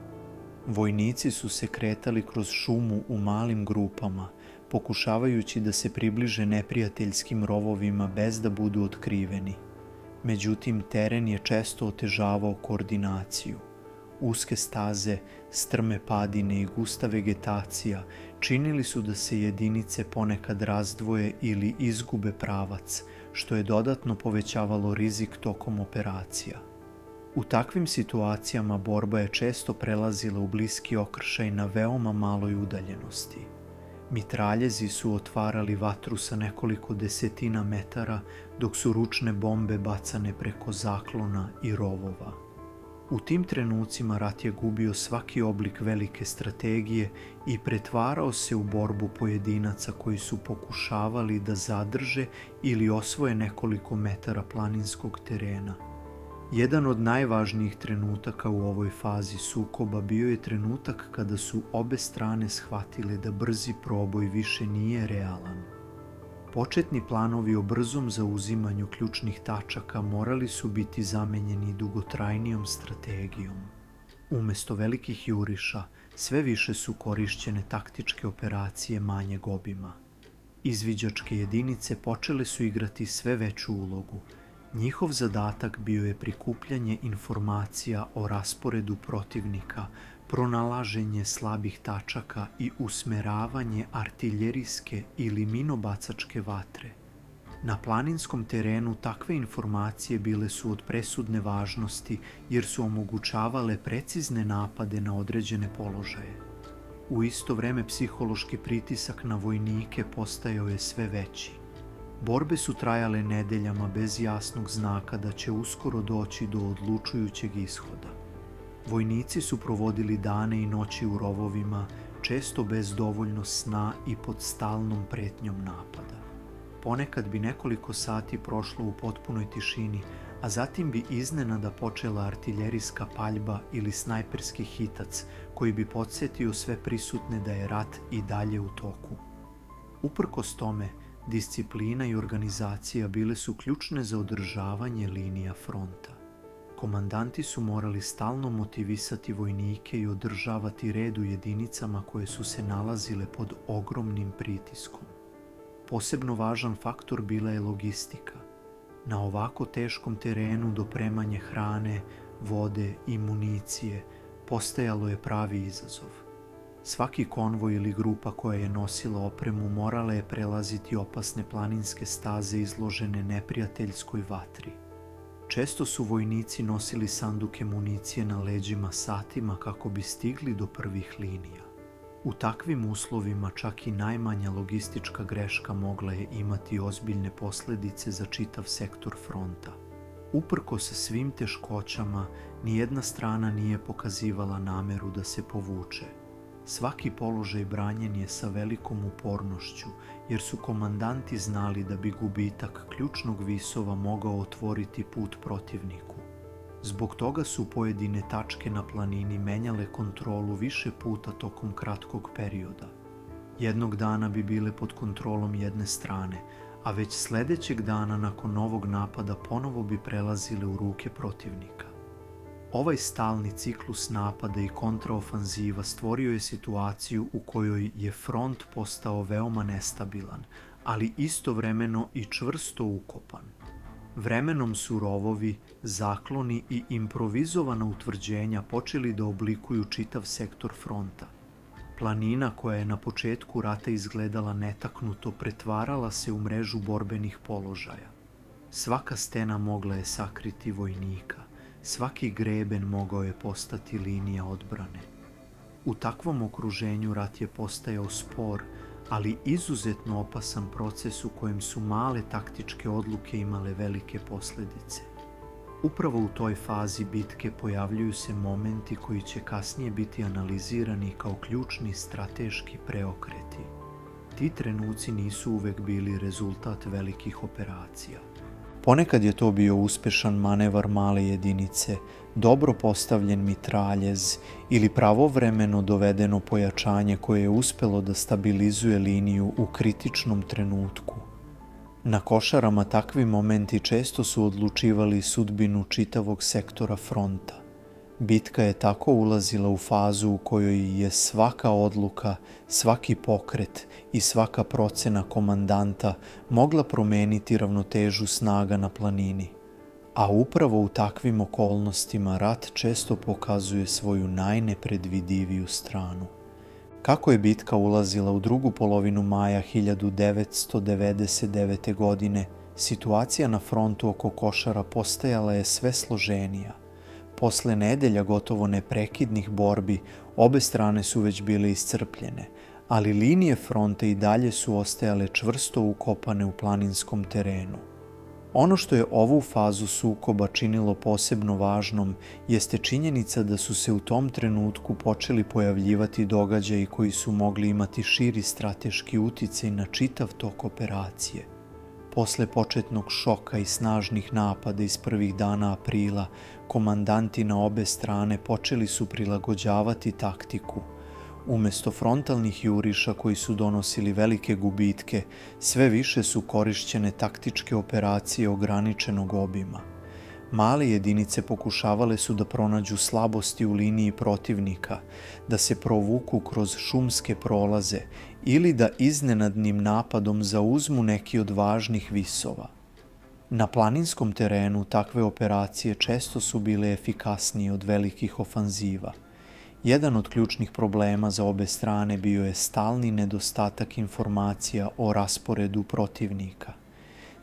Vojnici su se kretali kroz šumu u malim grupama, pokušavajući da se približe neprijateljskim rovovima bez da budu otkriveni. Međutim, teren je često otežavao koordinaciju. Uske staze, strme padine i gusta vegetacija činili su da se jedinice ponekad razdvoje ili izgube pravac, što je dodatno povećavalo rizik tokom operacija. U takvim situacijama borba je često prelazila u bliski okršaj na veoma maloj udaljenosti. Mitraljezi su otvarali vatru sa nekoliko desetina metara, dok su ručne bombe bacane preko zaklona i rovova. U tim trenucima rat je gubio svaki oblik velike strategije i pretvarao se u borbu pojedinaca koji su pokušavali da zadrže ili osvoje nekoliko metara planinskog terena. Jedan od najvažnijih trenutaka u ovoj fazi sukoba bio je trenutak kada su obe strane shvatile da brzi proboj više nije realan. Početni planovi o brzom zauzimanju ključnih tačaka morali su biti zamenjeni dugotrajnijom strategijom. Umesto velikih juriša, sve više su korišćene taktičke operacije manjeg obima. Izviđačke jedinice počele su igrati sve veću ulogu. Njihov zadatak bio je prikupljanje informacija o rasporedu protivnika, pronalaženje slabih tačaka i usmeravanje artiljerijske ili minobacačke vatre. Na planinskom terenu takve informacije bile su od presudne važnosti jer su omogućavale precizne napade na određene položaje. U isto vreme psihološki pritisak na vojnike postajao je sve veći. Borbe su trajale nedeljama bez jasnog znaka da će uskoro doći do odlučujućeg ishoda. Vojnici su provodili dane i noći u rovovima, često bez dovoljno sna i pod stalnom pretnjom napada. Ponekad bi nekoliko sati prošlo u potpunoj tišini, a zatim bi iznenada počela artiljerijska paljba ili snajperski hitac koji bi podsjetio sve prisutne da je rat i dalje u toku. Uprkos tome, disciplina i organizacija bile su ključne za održavanje linija fronta. Komandanti su morali stalno motivisati vojnike i održavati red u jedinicama koje su se nalazile pod ogromnim pritiskom. Posebno važan faktor bila je logistika. Na ovako teškom terenu dopremanje hrane, vode i municije postajalo je pravi izazov. Svaki konvoj ili grupa koja je nosila opremu morala je prelaziti opasne planinske staze izložene neprijateljskoj vatri. Često su vojnici nosili sanduke municije na leđima satima kako bi stigli do prvih linija. U takvim uslovima čak i najmanja logistička greška mogla je imati ozbiljne posljedice za čitav sektor fronta. Uprkos svim teškoćama, nijedna strana nije pokazivala nameru da se povuče. Svaki položaj branjen je sa velikom upornošću, jer su komandanti znali da bi gubitak ključnog visova mogao otvoriti put protivniku. Zbog toga su pojedine tačke na planini menjale kontrolu više puta tokom kratkog perioda. Jednog dana bi bile pod kontrolom jedne strane, a već sljedećeg dana nakon novog napada ponovo bi prelazile u ruke protivnika. Ovaj stalni ciklus napada i kontraofanziva stvorio je situaciju u kojoj je front postao veoma nestabilan, ali istovremeno i čvrsto ukopan. Vremenom su rovovi, zakloni i improvizovana utvrđenja počeli da oblikuju čitav sektor fronta. Planina koja je na početku rata izgledala netaknuto pretvarala se u mrežu borbenih položaja. Svaka stena mogla je sakriti vojnika, svaki greben mogao je postati linija odbrane. U takvom okruženju rat je postajao spor, ali izuzetno opasan proces u kojem su male taktičke odluke imale velike posljedice. Upravo u toj fazi bitke pojavljuju se momenti koji će kasnije biti analizirani kao ključni strateški preokreti. Ti trenuci nisu uvek bili rezultat velikih operacija. Ponekad je to bio uspešan manevar male jedinice, dobro postavljen mitraljez ili pravovremeno dovedeno pojačanje koje je uspelo da stabilizuje liniju u kritičnom trenutku. Na Košarama takvi momenti često su odlučivali sudbinu čitavog sektora fronta. Bitka je tako ulazila u fazu u kojoj je svaka odluka, svaki pokret i svaka procena komandanta mogla promeniti ravnotežu snaga na planini. A upravo u takvim okolnostima rat često pokazuje svoju najnepredvidiviju stranu. Kako je bitka ulazila u drugu polovinu maja 1999. godine, situacija na frontu oko Košara postajala je sve složenija. Posle nedelja gotovo neprekidnih borbi, obe strane su već bile iscrpljene, ali linije fronta i dalje su ostajale čvrsto ukopane u planinskom terenu. Ono što je ovu fazu sukoba činilo posebno važnom jeste činjenica da su se u tom trenutku počeli pojavljivati događaji koji su mogli imati širi strateški uticaj na čitav tok operacije. Posle početnog šoka i snažnih napada iz prvih dana aprila, komandanti na obe strane počeli su prilagođavati taktiku. Umjesto frontalnih juriša koji su donosili velike gubitke, sve više su korišćene taktičke operacije ograničenog obima. Male jedinice pokušavale su da pronađu slabosti u liniji protivnika, da se provuku kroz šumske prolaze ili da iznenadnim napadom zauzmu neki od važnih visova. Na planinskom terenu takve operacije često su bile efikasnije od velikih ofanziva. Jedan od ključnih problema za obe strane bio je stalni nedostatak informacija o rasporedu protivnika.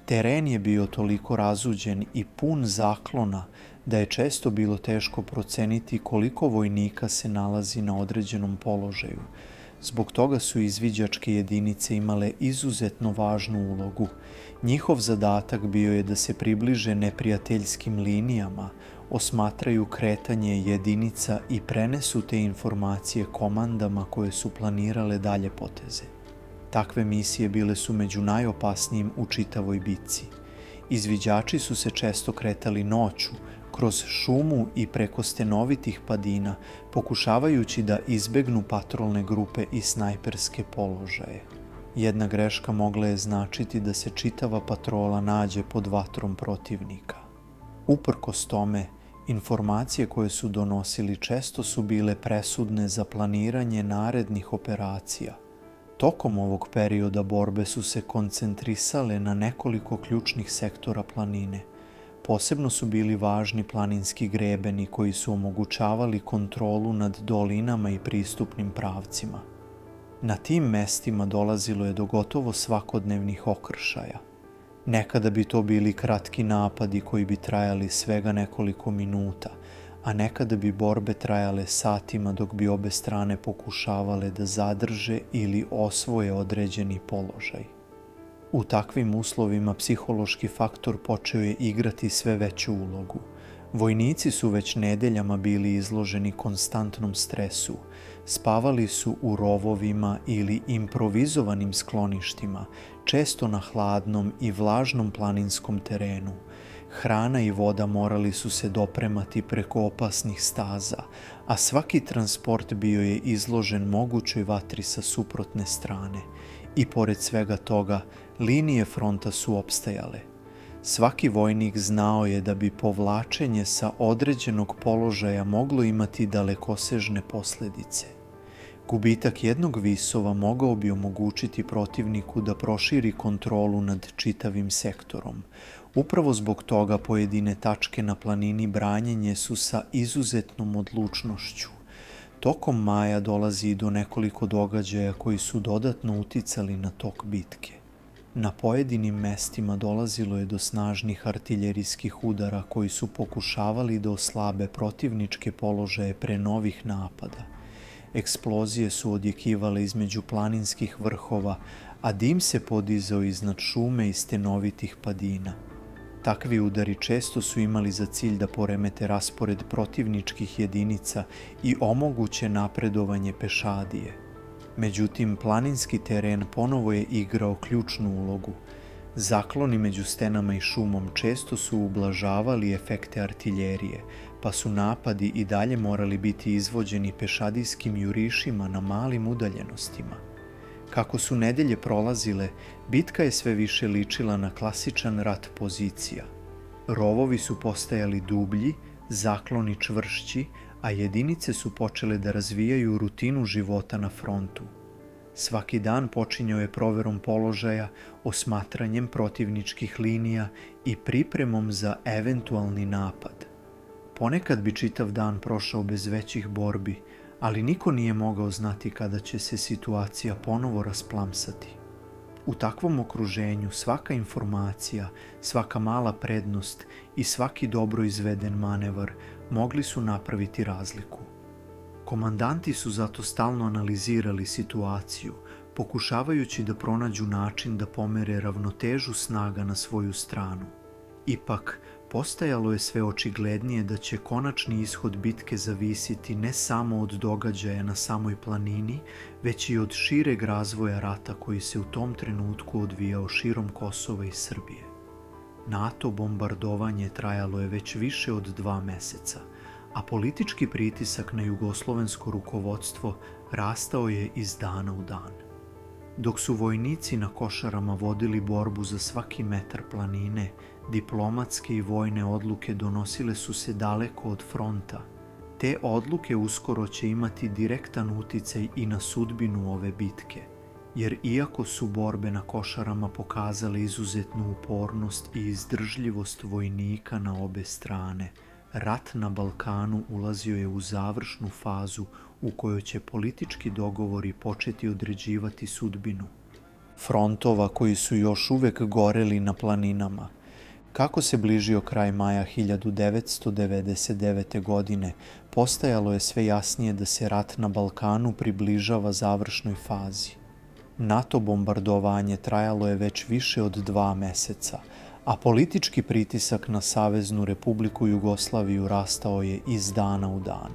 Teren je bio toliko razuđen i pun zaklona da je često bilo teško proceniti koliko vojnika se nalazi na određenom položaju. Zbog toga su izviđačke jedinice imale izuzetno važnu ulogu. Njihov zadatak bio je da se približe neprijateljskim linijama, osmatraju kretanje jedinica i prenesu te informacije komandama koje su planirale dalje poteze. Takve misije bile su među najopasnijim u čitavoj bitci. Izviđači su se često kretali noću, kroz šumu i preko stenovitih padina, pokušavajući da izbegnu patrolne grupe i snajperske položaje. Jedna greška mogla je značiti da se čitava patrola nađe pod vatrom protivnika. Uprkos tome, informacije koje su donosili često su bile presudne za planiranje narednih operacija. Tokom ovog perioda borbe su se koncentrisale na nekoliko ključnih sektora planine. Posebno su bili važni planinski grebeni koji su omogućavali kontrolu nad dolinama i pristupnim pravcima. Na tim mestima dolazilo je do gotovo svakodnevnih okršaja. Nekada bi to bili kratki napadi koji bi trajali svega nekoliko minuta, a nekada bi borbe trajale satima dok bi obe strane pokušavale da zadrže ili osvoje određeni položaj. U takvim uslovima psihološki faktor počeo je igrati sve veću ulogu. Vojnici su već nedeljama bili izloženi konstantnom stresu, spavali su u rovovima ili improvizovanim skloništima, često na hladnom i vlažnom planinskom terenu. Hrana i voda morali su se dopremati preko opasnih staza, a svaki transport bio je izložen mogućoj vatri sa suprotne strane. I pored svega toga, linije fronta su opstajale. Svaki vojnik znao je da bi povlačenje sa određenog položaja moglo imati dalekosežne posljedice. Gubitak jednog visova mogao bi omogućiti protivniku da proširi kontrolu nad čitavim sektorom. Upravo zbog toga pojedine tačke na planini branjenje su sa izuzetnom odlučnošću. Tokom maja dolazi i do nekoliko događaja koji su dodatno uticali na tok bitke. Na pojedinim mestima dolazilo je do snažnih artiljerijskih udara koji su pokušavali da oslabe protivničke položaje pre novih napada. Eksplozije su odjekivale između planinskih vrhova, a dim se podizao iznad šume i stenovitih padina. Takvi udari često su imali za cilj da poremete raspored protivničkih jedinica i omoguće napredovanje pešadije. Međutim, planinski teren ponovo je igrao ključnu ulogu. Zakloni među stenama i šumom često su ublažavali efekte artiljerije, pa su napadi i dalje morali biti izvođeni pešadijskim jurišima na malim udaljenostima. Kako su nedelje prolazile, bitka je sve više ličila na klasičan rat pozicija. Rovovi su postajali dublji, zakloni čvršći, a jedinice su počele da razvijaju rutinu života na frontu. Svaki dan počinjao je proverom položaja, osmatranjem protivničkih linija i pripremom za eventualni napad. Ponekad bi čitav dan prošao bez većih borbi, ali niko nije mogao znati kada će se situacija ponovo rasplamsati. U takvom okruženju svaka informacija, svaka mala prednost i svaki dobro izveden manevar mogli su napraviti razliku. Komandanti su zato stalno analizirali situaciju, pokušavajući da pronađu način da pomere ravnotežu snaga na svoju stranu. Ipak, postajalo je sve očiglednije da će konačni ishod bitke zavisiti ne samo od događaja na samoj planini, već i od šireg razvoja rata koji se u tom trenutku odvijao širom Kosova i Srbije. NATO bombardovanje trajalo je već više od 2 meseca, a politički pritisak na jugoslovensko rukovodstvo rastao je iz dana u dan. Dok su vojnici na Košarama vodili borbu za svaki metar planine, diplomatske i vojne odluke donosile su se daleko od fronta. Te odluke uskoro će imati direktan uticaj i na sudbinu ove bitke, jer iako su borbe na Košarama pokazale izuzetnu upornost i izdržljivost vojnika na obe strane, rat na Balkanu ulazio je u završnu fazu u kojoj će politički dogovori početi određivati sudbinu frontova koji su još uvek goreli na planinama. Kako se bližio kraj maja 1999. godine, postajalo je sve jasnije da se rat na Balkanu približava završnoj fazi. NATO bombardovanje trajalo je već više od 2 meseca, a politički pritisak na Saveznu Republiku Jugoslaviju rastao je iz dana u dan.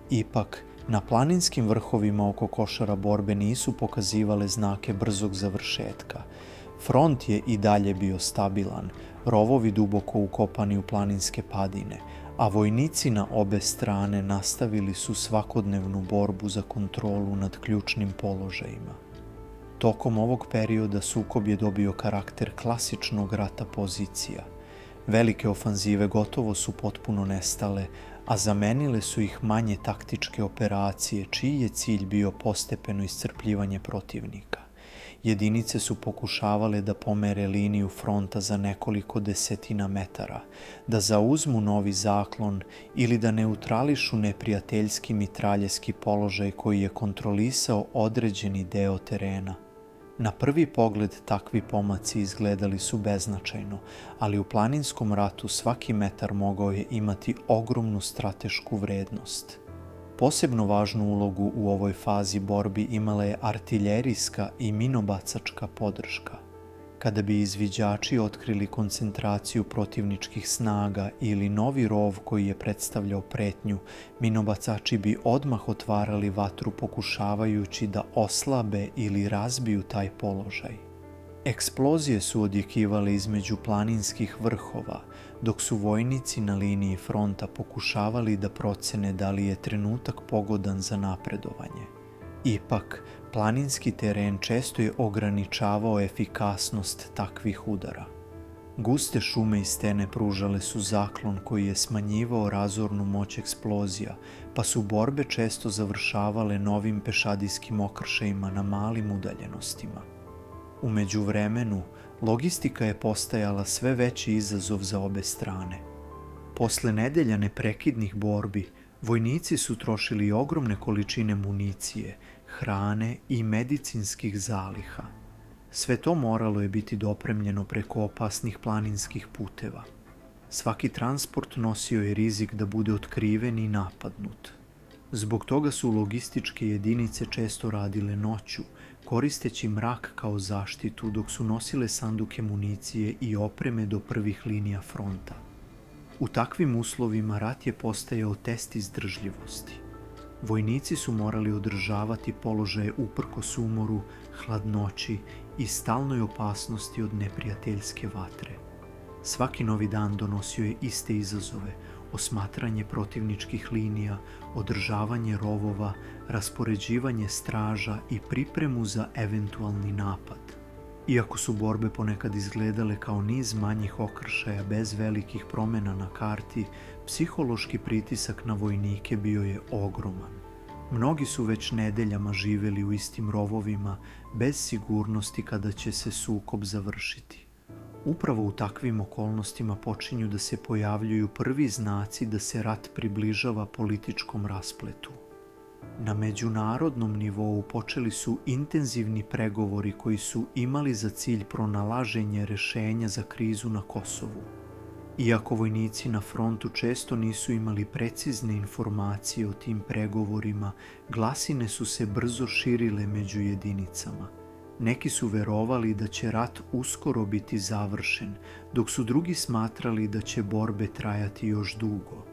Ipak, na planinskim vrhovima oko Košara borbe nisu pokazivale znake brzog završetka. Front je i dalje bio stabilan, rovovi duboko ukopani u planinske padine, a vojnici na obe strane nastavili su svakodnevnu borbu za kontrolu nad ključnim položajima. Tokom ovog perioda sukob je dobio karakter klasičnog rata pozicija. Velike ofanzive gotovo su potpuno nestale, a zamenile su ih manje taktičke operacije, čiji je cilj bio postepeno iscrpljivanje protivnika. Jedinice su pokušavale da pomere liniju fronta za nekoliko desetina metara, da zauzmu novi zaklon ili da neutrališu neprijateljski mitraljevski položaj koji je kontrolisao određeni deo terena. Na prvi pogled takvi pomaci izgledali su beznačajno, ali u planinskom ratu svaki metar mogao je imati ogromnu stratešku vrednost. Posebno važnu ulogu u ovoj fazi borbi imala je artiljerijska i minobacačka podrška. Kada bi izviđači otkrili koncentraciju protivničkih snaga ili novi rov koji je predstavljao pretnju, minobacači bi odmah otvarali vatru pokušavajući da oslabe ili razbiju taj položaj. Eksplozije su odjekivale između planinskih vrhova, dok su vojnici na liniji fronta pokušavali da procene da li je trenutak pogodan za napredovanje. Ipak, planinski teren često je ograničavao efikasnost takvih udara. Guste šume i stene pružale su zaklon koji je smanjivao razornu moć eksplozija, pa su borbe često završavale novim pešadijskim okršajima na malim udaljenostima. U međuvremenu, logistika je postajala sve veći izazov za obe strane. Posle nedelja neprekidnih borbi, vojnici su trošili ogromne količine municije, hrane i medicinskih zaliha. Sve to moralo je biti dopremljeno preko opasnih planinskih puteva. Svaki transport nosio je rizik da bude otkriven i napadnut. Zbog toga su logističke jedinice često radile noću, koristeći mrak kao zaštitu dok su nosile sanduke municije i opreme do prvih linija fronta. U takvim uslovima rat je postajao test izdržljivosti. Vojnici su morali održavati položaje uprkos umoru, hladnoći i stalnoj opasnosti od neprijateljske vatre. Svaki novi dan donosio je iste izazove: osmatranje protivničkih linija, održavanje rovova, raspoređivanje straža i pripremu za eventualni napad. Iako su borbe ponekad izgledale kao niz manjih okršaja bez velikih promjena na karti, psihološki pritisak na vojnike bio je ogroman. Mnogi su već nedeljama živjeli u istim rovovima, bez sigurnosti kada će se sukob završiti. Upravo u takvim okolnostima počinju da se pojavljuju prvi znaci da se rat približava političkom raspletu. Na međunarodnom nivou počeli su intenzivni pregovori koji su imali za cilj pronalaženje rešenja za krizu na Kosovu. Iako vojnici na frontu često nisu imali precizne informacije o tim pregovorima, glasine su se brzo širile među jedinicama. Neki su verovali da će rat uskoro biti završen, dok su drugi smatrali da će borbe trajati još dugo.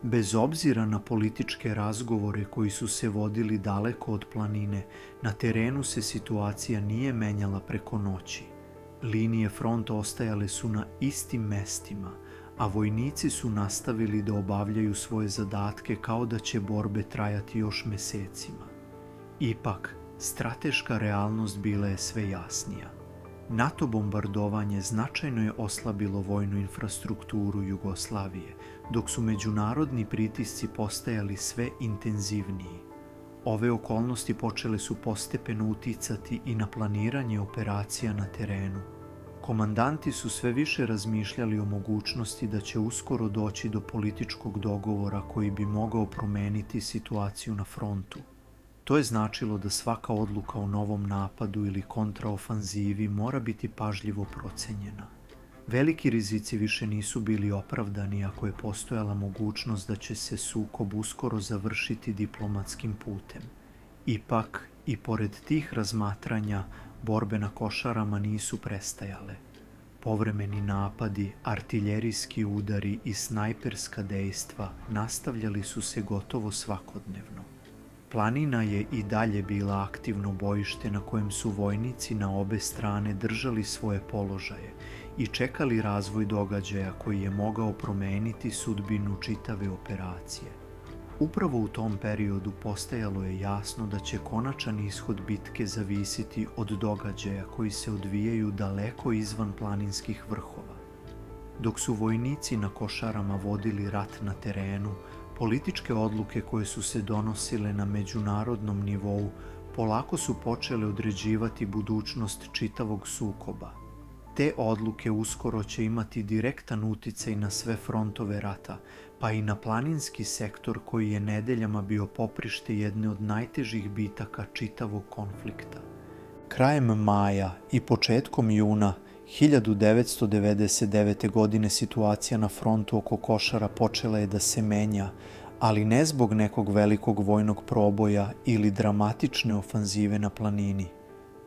Bez obzira na političke razgovore koji su se vodili daleko od planine, na terenu se situacija nije menjala preko noći. Linije fronta ostajale su na istim mestima, a vojnici su nastavili da obavljaju svoje zadatke kao da će borbe trajati još mesecima. Ipak, strateška realnost bila je sve jasnija. NATO bombardovanje značajno je oslabilo vojnu infrastrukturu Jugoslavije, dok su međunarodni pritisci postajali sve intenzivniji. Ove okolnosti počele su postepeno uticati i na planiranje operacija na terenu. Komandanti su sve više razmišljali o mogućnosti da će uskoro doći do političkog dogovora koji bi mogao promeniti situaciju na frontu. To je značilo da svaka odluka o novom napadu ili kontraofanzivi mora biti pažljivo procenjena. Veliki rizici više nisu bili opravdani ako je postojala mogućnost da će se sukob uskoro završiti diplomatskim putem. Ipak, i pored tih razmatranja, borbe na Košarama nisu prestajale. Povremeni napadi, artiljerijski udari i snajperska dejstva nastavljali su se gotovo svakodnevno. Planina je i dalje bila aktivno bojište na kojem su vojnici na obe strane držali svoje položaje i čekali razvoj događaja koji je mogao promeniti sudbinu čitave operacije. Upravo u tom periodu postajalo je jasno da će konačan ishod bitke zavisiti od događaja koji se odvijaju daleko izvan planinskih vrhova. Dok su vojnici na Košarama vodili rat na terenu, političke odluke koje su se donosile na međunarodnom nivou polako su počele određivati budućnost čitavog sukoba. Te odluke uskoro će imati direktan uticaj na sve frontove rata, pa i na planinski sektor koji je nedeljama bio poprište jedne od najtežih bitaka čitavog konflikta. Krajem maja i početkom juna 1999. godine situacija na frontu oko Košara počela je da se menja, ali ne zbog nekog velikog vojnog proboja ili dramatične ofanzive na planini.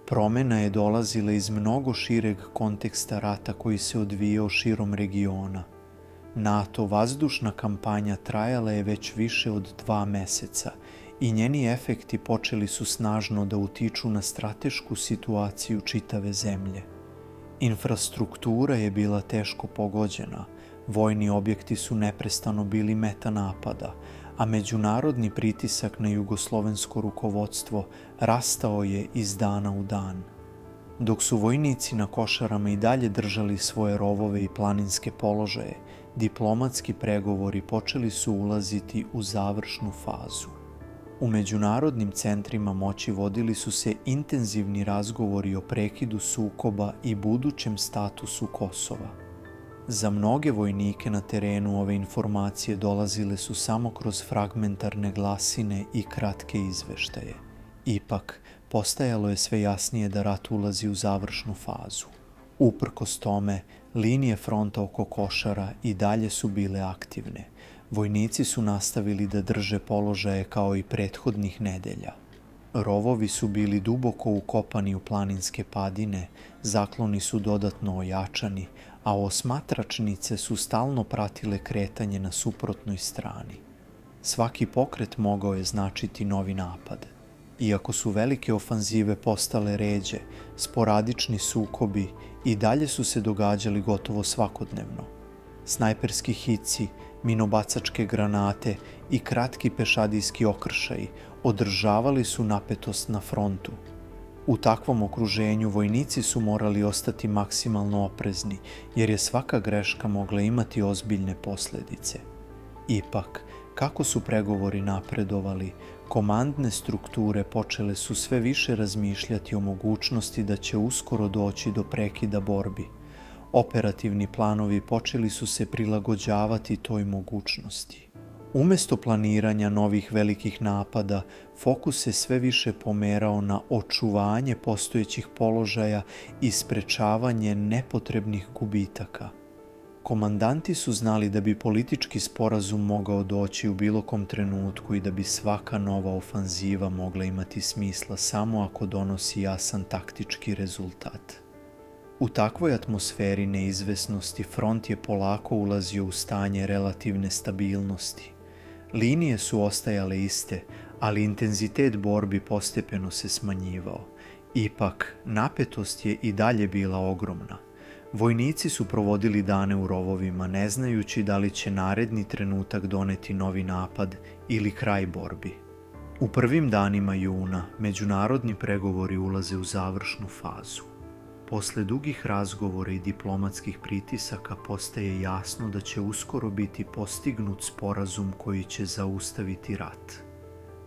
Promena je dolazila iz mnogo šireg konteksta rata koji se odvijao širom regiona. NATO vazdušna kampanja trajala je već više od 2 meseca i njeni efekti počeli su snažno da utiču na stratešku situaciju čitave zemlje. Infrastruktura je bila teško pogođena, vojni objekti su neprestano bili meta napada, a međunarodni pritisak na jugoslovensko rukovodstvo rastao je iz dana u dan. Dok su vojnici na Košarama i dalje držali svoje rovove i planinske položaje, diplomatski pregovori počeli su ulaziti u završnu fazu. U međunarodnim centrima moći vodili su se intenzivni razgovori o prekidu sukoba i budućem statusu Kosova. Za mnoge vojnike na terenu ove informacije dolazile su samo kroz fragmentarne glasine i kratke izveštaje. Ipak, postajalo je sve jasnije da rat ulazi u završnu fazu. Uprkos tome, linije fronta oko Košara i dalje su bile aktivne. Vojnici su nastavili da drže položaje kao i prethodnih nedelja. Rovovi su bili duboko ukopani u planinske padine, zakloni su dodatno ojačani, a osmatračnice su stalno pratile kretanje na suprotnoj strani. Svaki pokret mogao je značiti novi napad. Iako su velike ofanzive postale ređe, sporadični sukobi i dalje su se događali gotovo svakodnevno. Snajperski hici, minobacačke granate i kratki pešadijski okršaji održavali su napetost na frontu. U takvom okruženju vojnici su morali ostati maksimalno oprezni, jer je svaka greška mogla imati ozbiljne posljedice. Ipak, kako su pregovori napredovali, komandne strukture počele su sve više razmišljati o mogućnosti da će uskoro doći do prekida borbi. Operativni planovi počeli su se prilagođavati toj mogućnosti. Umesto planiranja novih velikih napada, fokus se sve više pomerao na očuvanje postojećih položaja i sprečavanje nepotrebnih gubitaka. Komandanti su znali da bi politički sporazum mogao doći u bilo kom trenutku i da bi svaka nova ofanziva mogla imati smisla samo ako donosi jasan taktički rezultat. U takvoj atmosferi neizvesnosti front je polako ulazio u stanje relativne stabilnosti. Linije su ostajale iste, ali intenzitet borbi postepeno se smanjivao. Ipak, napetost je i dalje bila ogromna. Vojnici su provodili dane u rovovima, ne znajući da li će naredni trenutak doneti novi napad ili kraj borbi. U prvim danima juna međunarodni pregovori ulaze u završnu fazu. Posle dugih razgovora i diplomatskih pritisaka postaje jasno da će uskoro biti postignut sporazum koji će zaustaviti rat.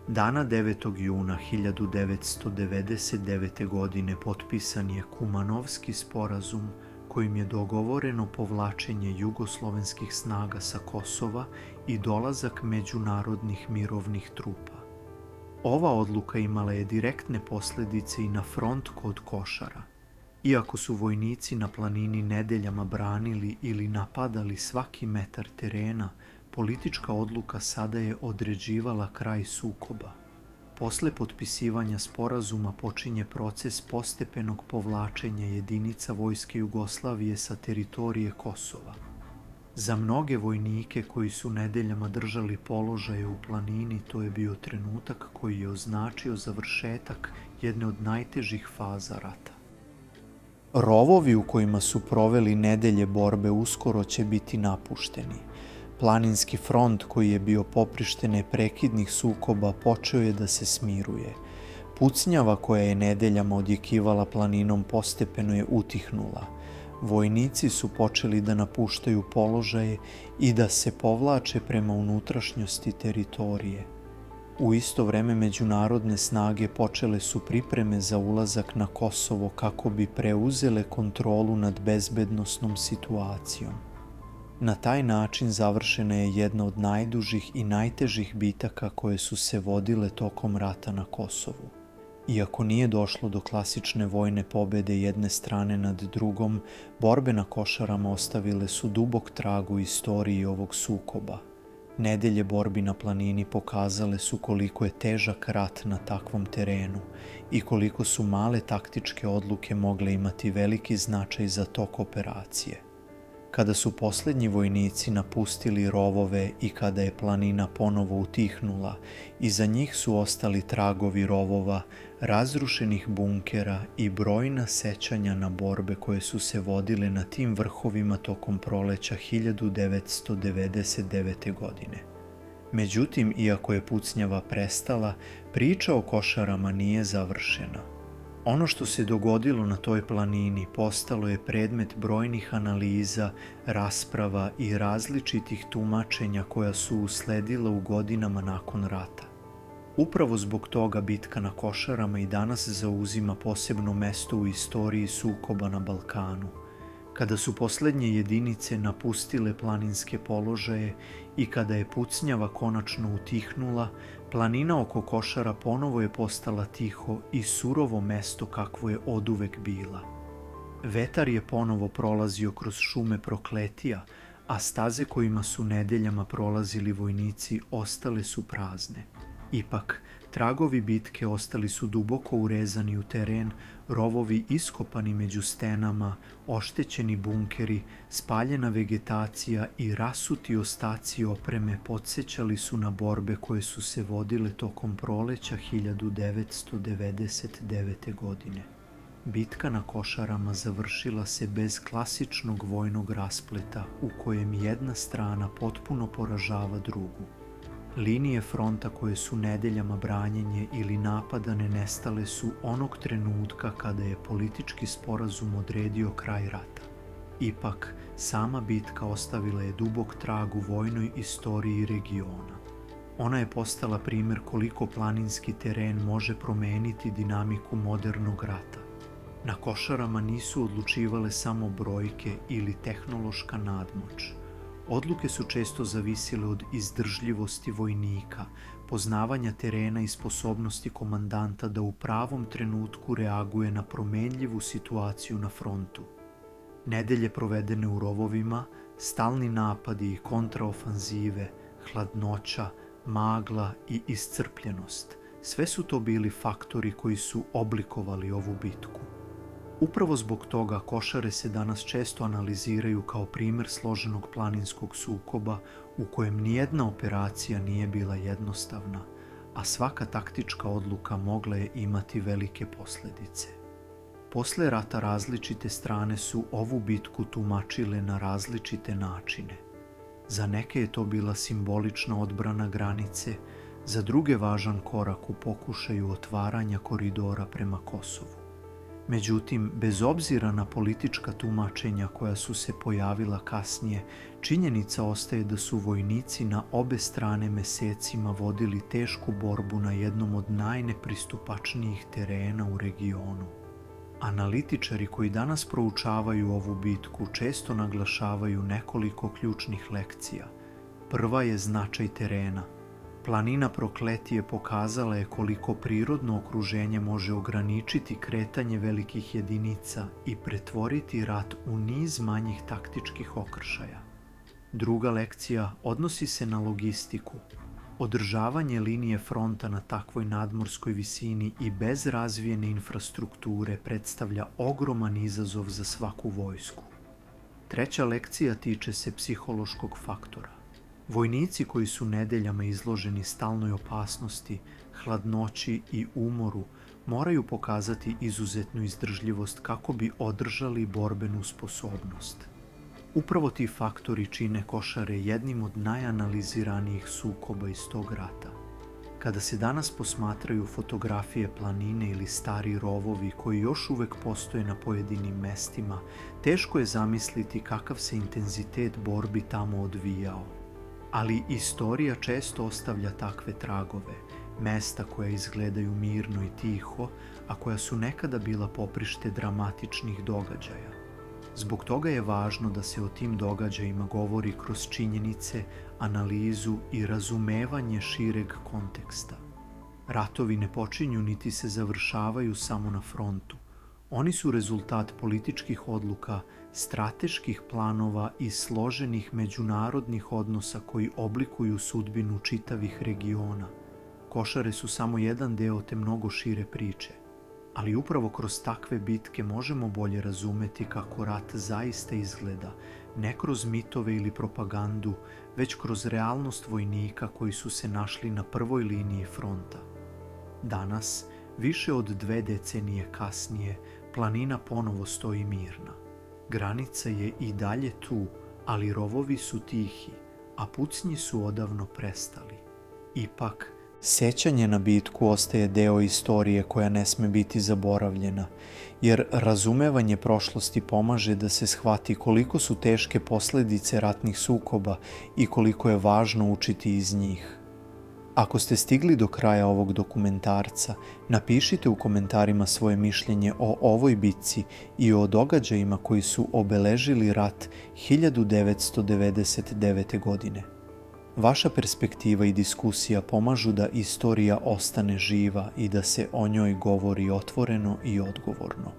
Dana 9. juna 1999. godine potpisan je Kumanovski sporazum kojim je dogovoreno povlačenje jugoslovenskih snaga sa Kosova i dolazak međunarodnih mirovnih trupa. Ova odluka imala je direktne posljedice i na front kod Košara. Iako su vojnici na planini nedeljama branili ili napadali svaki metar terena, politička odluka sada je određivala kraj sukoba. Posle potpisivanja sporazuma počinje proces postepenog povlačenja jedinica vojske Jugoslavije sa teritorije Kosova. Za mnoge vojnike koji su nedeljama držali položaje u planini, to je bio trenutak koji je označio završetak jedne od najtežih faza rata. Rovovi u kojima su proveli nedelje borbe uskoro će biti napušteni. Planinski front koji je bio poprište neprekidnih sukoba počeo je da se smiruje. Pucnjava koja je nedeljama odjekivala planinom postepeno je utihnula. Vojnici su počeli da napuštaju položaje i da se povlače prema unutrašnjosti teritorije. U isto vreme međunarodne snage počele su pripreme za ulazak na Kosovo kako bi preuzele kontrolu nad bezbednosnom situacijom. Na taj način završena je jedna od najdužih i najtežih bitaka koje su se vodile tokom rata na Kosovu. Iako nije došlo do klasične vojne pobede jedne strane nad drugom, borbe na Košarama ostavile su dubok trag u istoriji ovog sukoba. Nedelje borbi na planini pokazale su koliko je težak rat na takvom terenu i koliko su male taktičke odluke mogle imati veliki značaj za tok operacije. Kada su poslednji vojnici napustili rovove i kada je planina ponovo utihnula, iza njih su ostali tragovi rovova, razrušenih bunkera i brojna sećanja na borbe koje su se vodile na tim vrhovima tokom proleća 1999. godine. Međutim, iako je pucnjava prestala, priča o Košarama nije završena. Ono što se dogodilo na toj planini postalo je predmet brojnih analiza, rasprava i različitih tumačenja koja su usledila u godinama nakon rata. Upravo zbog toga bitka na Košarama i danas zauzima posebno mesto u istoriji sukoba na Balkanu. Kada su poslednje jedinice napustile planinske položaje i kada je pucnjava konačno utihnula, planina oko Košara ponovo je postala tiho i surovo mesto kakvo je oduvek bila. Vetar je ponovo prolazio kroz šume Prokletija, a staze kojima su nedeljama prolazili vojnici ostale su prazne. Ipak, tragovi bitke ostali su duboko urezani u teren, rovovi iskopani među stenama, oštećeni bunkeri, spaljena vegetacija i rasuti ostaci opreme podsećali su na borbe koje su se vodile tokom proleća 1999. godine. Bitka na Košarama završila se bez klasičnog vojnog raspleta u kojem jedna strana potpuno poražava drugu. Linije fronta koje su nedeljama branjenje ili napadane nestale su onog trenutka kada je politički sporazum odredio kraj rata. Ipak, sama bitka ostavila je dubok trag u vojnoj istoriji regiona. Ona je postala primer koliko planinski teren može promeniti dinamiku modernog rata. Na Košarama nisu odlučivale samo brojke ili tehnološka nadmoć. Odluke su često zavisile od izdržljivosti vojnika, poznavanja terena i sposobnosti komandanta da u pravom trenutku reaguje na promenljivu situaciju na frontu. Nedelje provedene u rovovima, stalni napadi i kontraofanzive, hladnoća, magla i iscrpljenost, sve su to bili faktori koji su oblikovali ovu bitku. Upravo zbog toga Košare se danas često analiziraju kao primer složenog planinskog sukoba u kojem nijedna operacija nije bila jednostavna, a svaka taktička odluka mogla je imati velike posljedice. Posle rata različite strane su ovu bitku tumačile na različite načine. Za neke je to bila simbolična odbrana granice, za druge važan korak u pokušaju otvaranja koridora prema Kosovu. Međutim, bez obzira na politička tumačenja koja su se pojavila kasnije, činjenica ostaje da su vojnici na obe strane mesecima vodili tešku borbu na jednom od najnepristupačnijih terena u regionu. Analitičari koji danas proučavaju ovu bitku često naglašavaju nekoliko ključnih lekcija. Prva je značaj terena. Planina Prokletije pokazala je koliko prirodno okruženje može ograničiti kretanje velikih jedinica i pretvoriti rat u niz manjih taktičkih okršaja. Druga lekcija odnosi se na logistiku. Održavanje linije fronta na takvoj nadmorskoj visini i bez razvijene infrastrukture predstavlja ogroman izazov za svaku vojsku. Treća lekcija tiče se psihološkog faktora. Vojnici koji su nedeljama izloženi stalnoj opasnosti, hladnoći i umoru moraju pokazati izuzetnu izdržljivost kako bi održali borbenu sposobnost. Upravo ti faktori čine Košare jednim od najanaliziranijih sukoba iz tog rata. Kada se danas posmatraju fotografije planine ili stari rovovi koji još uvek postoje na pojedinim mestima, teško je zamisliti kakav se intenzitet borbi tamo odvijao. Ali istorija često ostavlja takve tragove, mesta koja izgledaju mirno i tiho, a koja su nekada bila poprište dramatičnih događaja. Zbog toga je važno da se o tim događajima govori kroz činjenice, analizu i razumevanje šireg konteksta. Ratovi ne počinju niti se završavaju samo na frontu. Oni su rezultat političkih odluka, strateških planova i složenih međunarodnih odnosa koji oblikuju sudbinu čitavih regiona. Košare su samo jedan deo te mnogo šire priče, ali upravo kroz takve bitke možemo bolje razumeti kako rat zaista izgleda, ne kroz mitove ili propagandu, već kroz realnost vojnika koji su se našli na prvoj liniji fronta. Danas, više od 2 decenije kasnije, planina ponovo stoji mirna. Granica je i dalje tu, ali rovovi su tihi, a pucnji su odavno prestali. Ipak, sećanje na bitku ostaje deo istorije koja ne sme biti zaboravljena, jer razumevanje prošlosti pomaže da se shvati koliko su teške posledice ratnih sukoba i koliko je važno učiti iz njih. Ako ste stigli do kraja ovog dokumentarca, napišite u komentarima svoje mišljenje o ovoj bitci i o događajima koji su obeležili rat 1999. godine. Vaša perspektiva i diskusija pomažu da istorija ostane živa i da se o njoj govori otvoreno i odgovorno.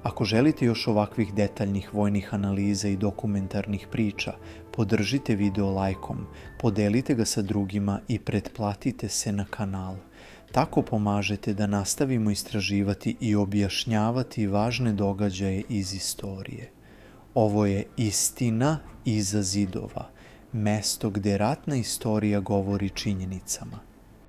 Ako želite još ovakvih detaljnih vojnih analiza i dokumentarnih priča, podržite video lajkom, podelite ga sa drugima i pretplatite se na kanal. Tako pomažete da nastavimo istraživati i objašnjavati važne događaje iz istorije. Ovo je Istina iza zidova, mesto gde ratna istorija govori činjenicama.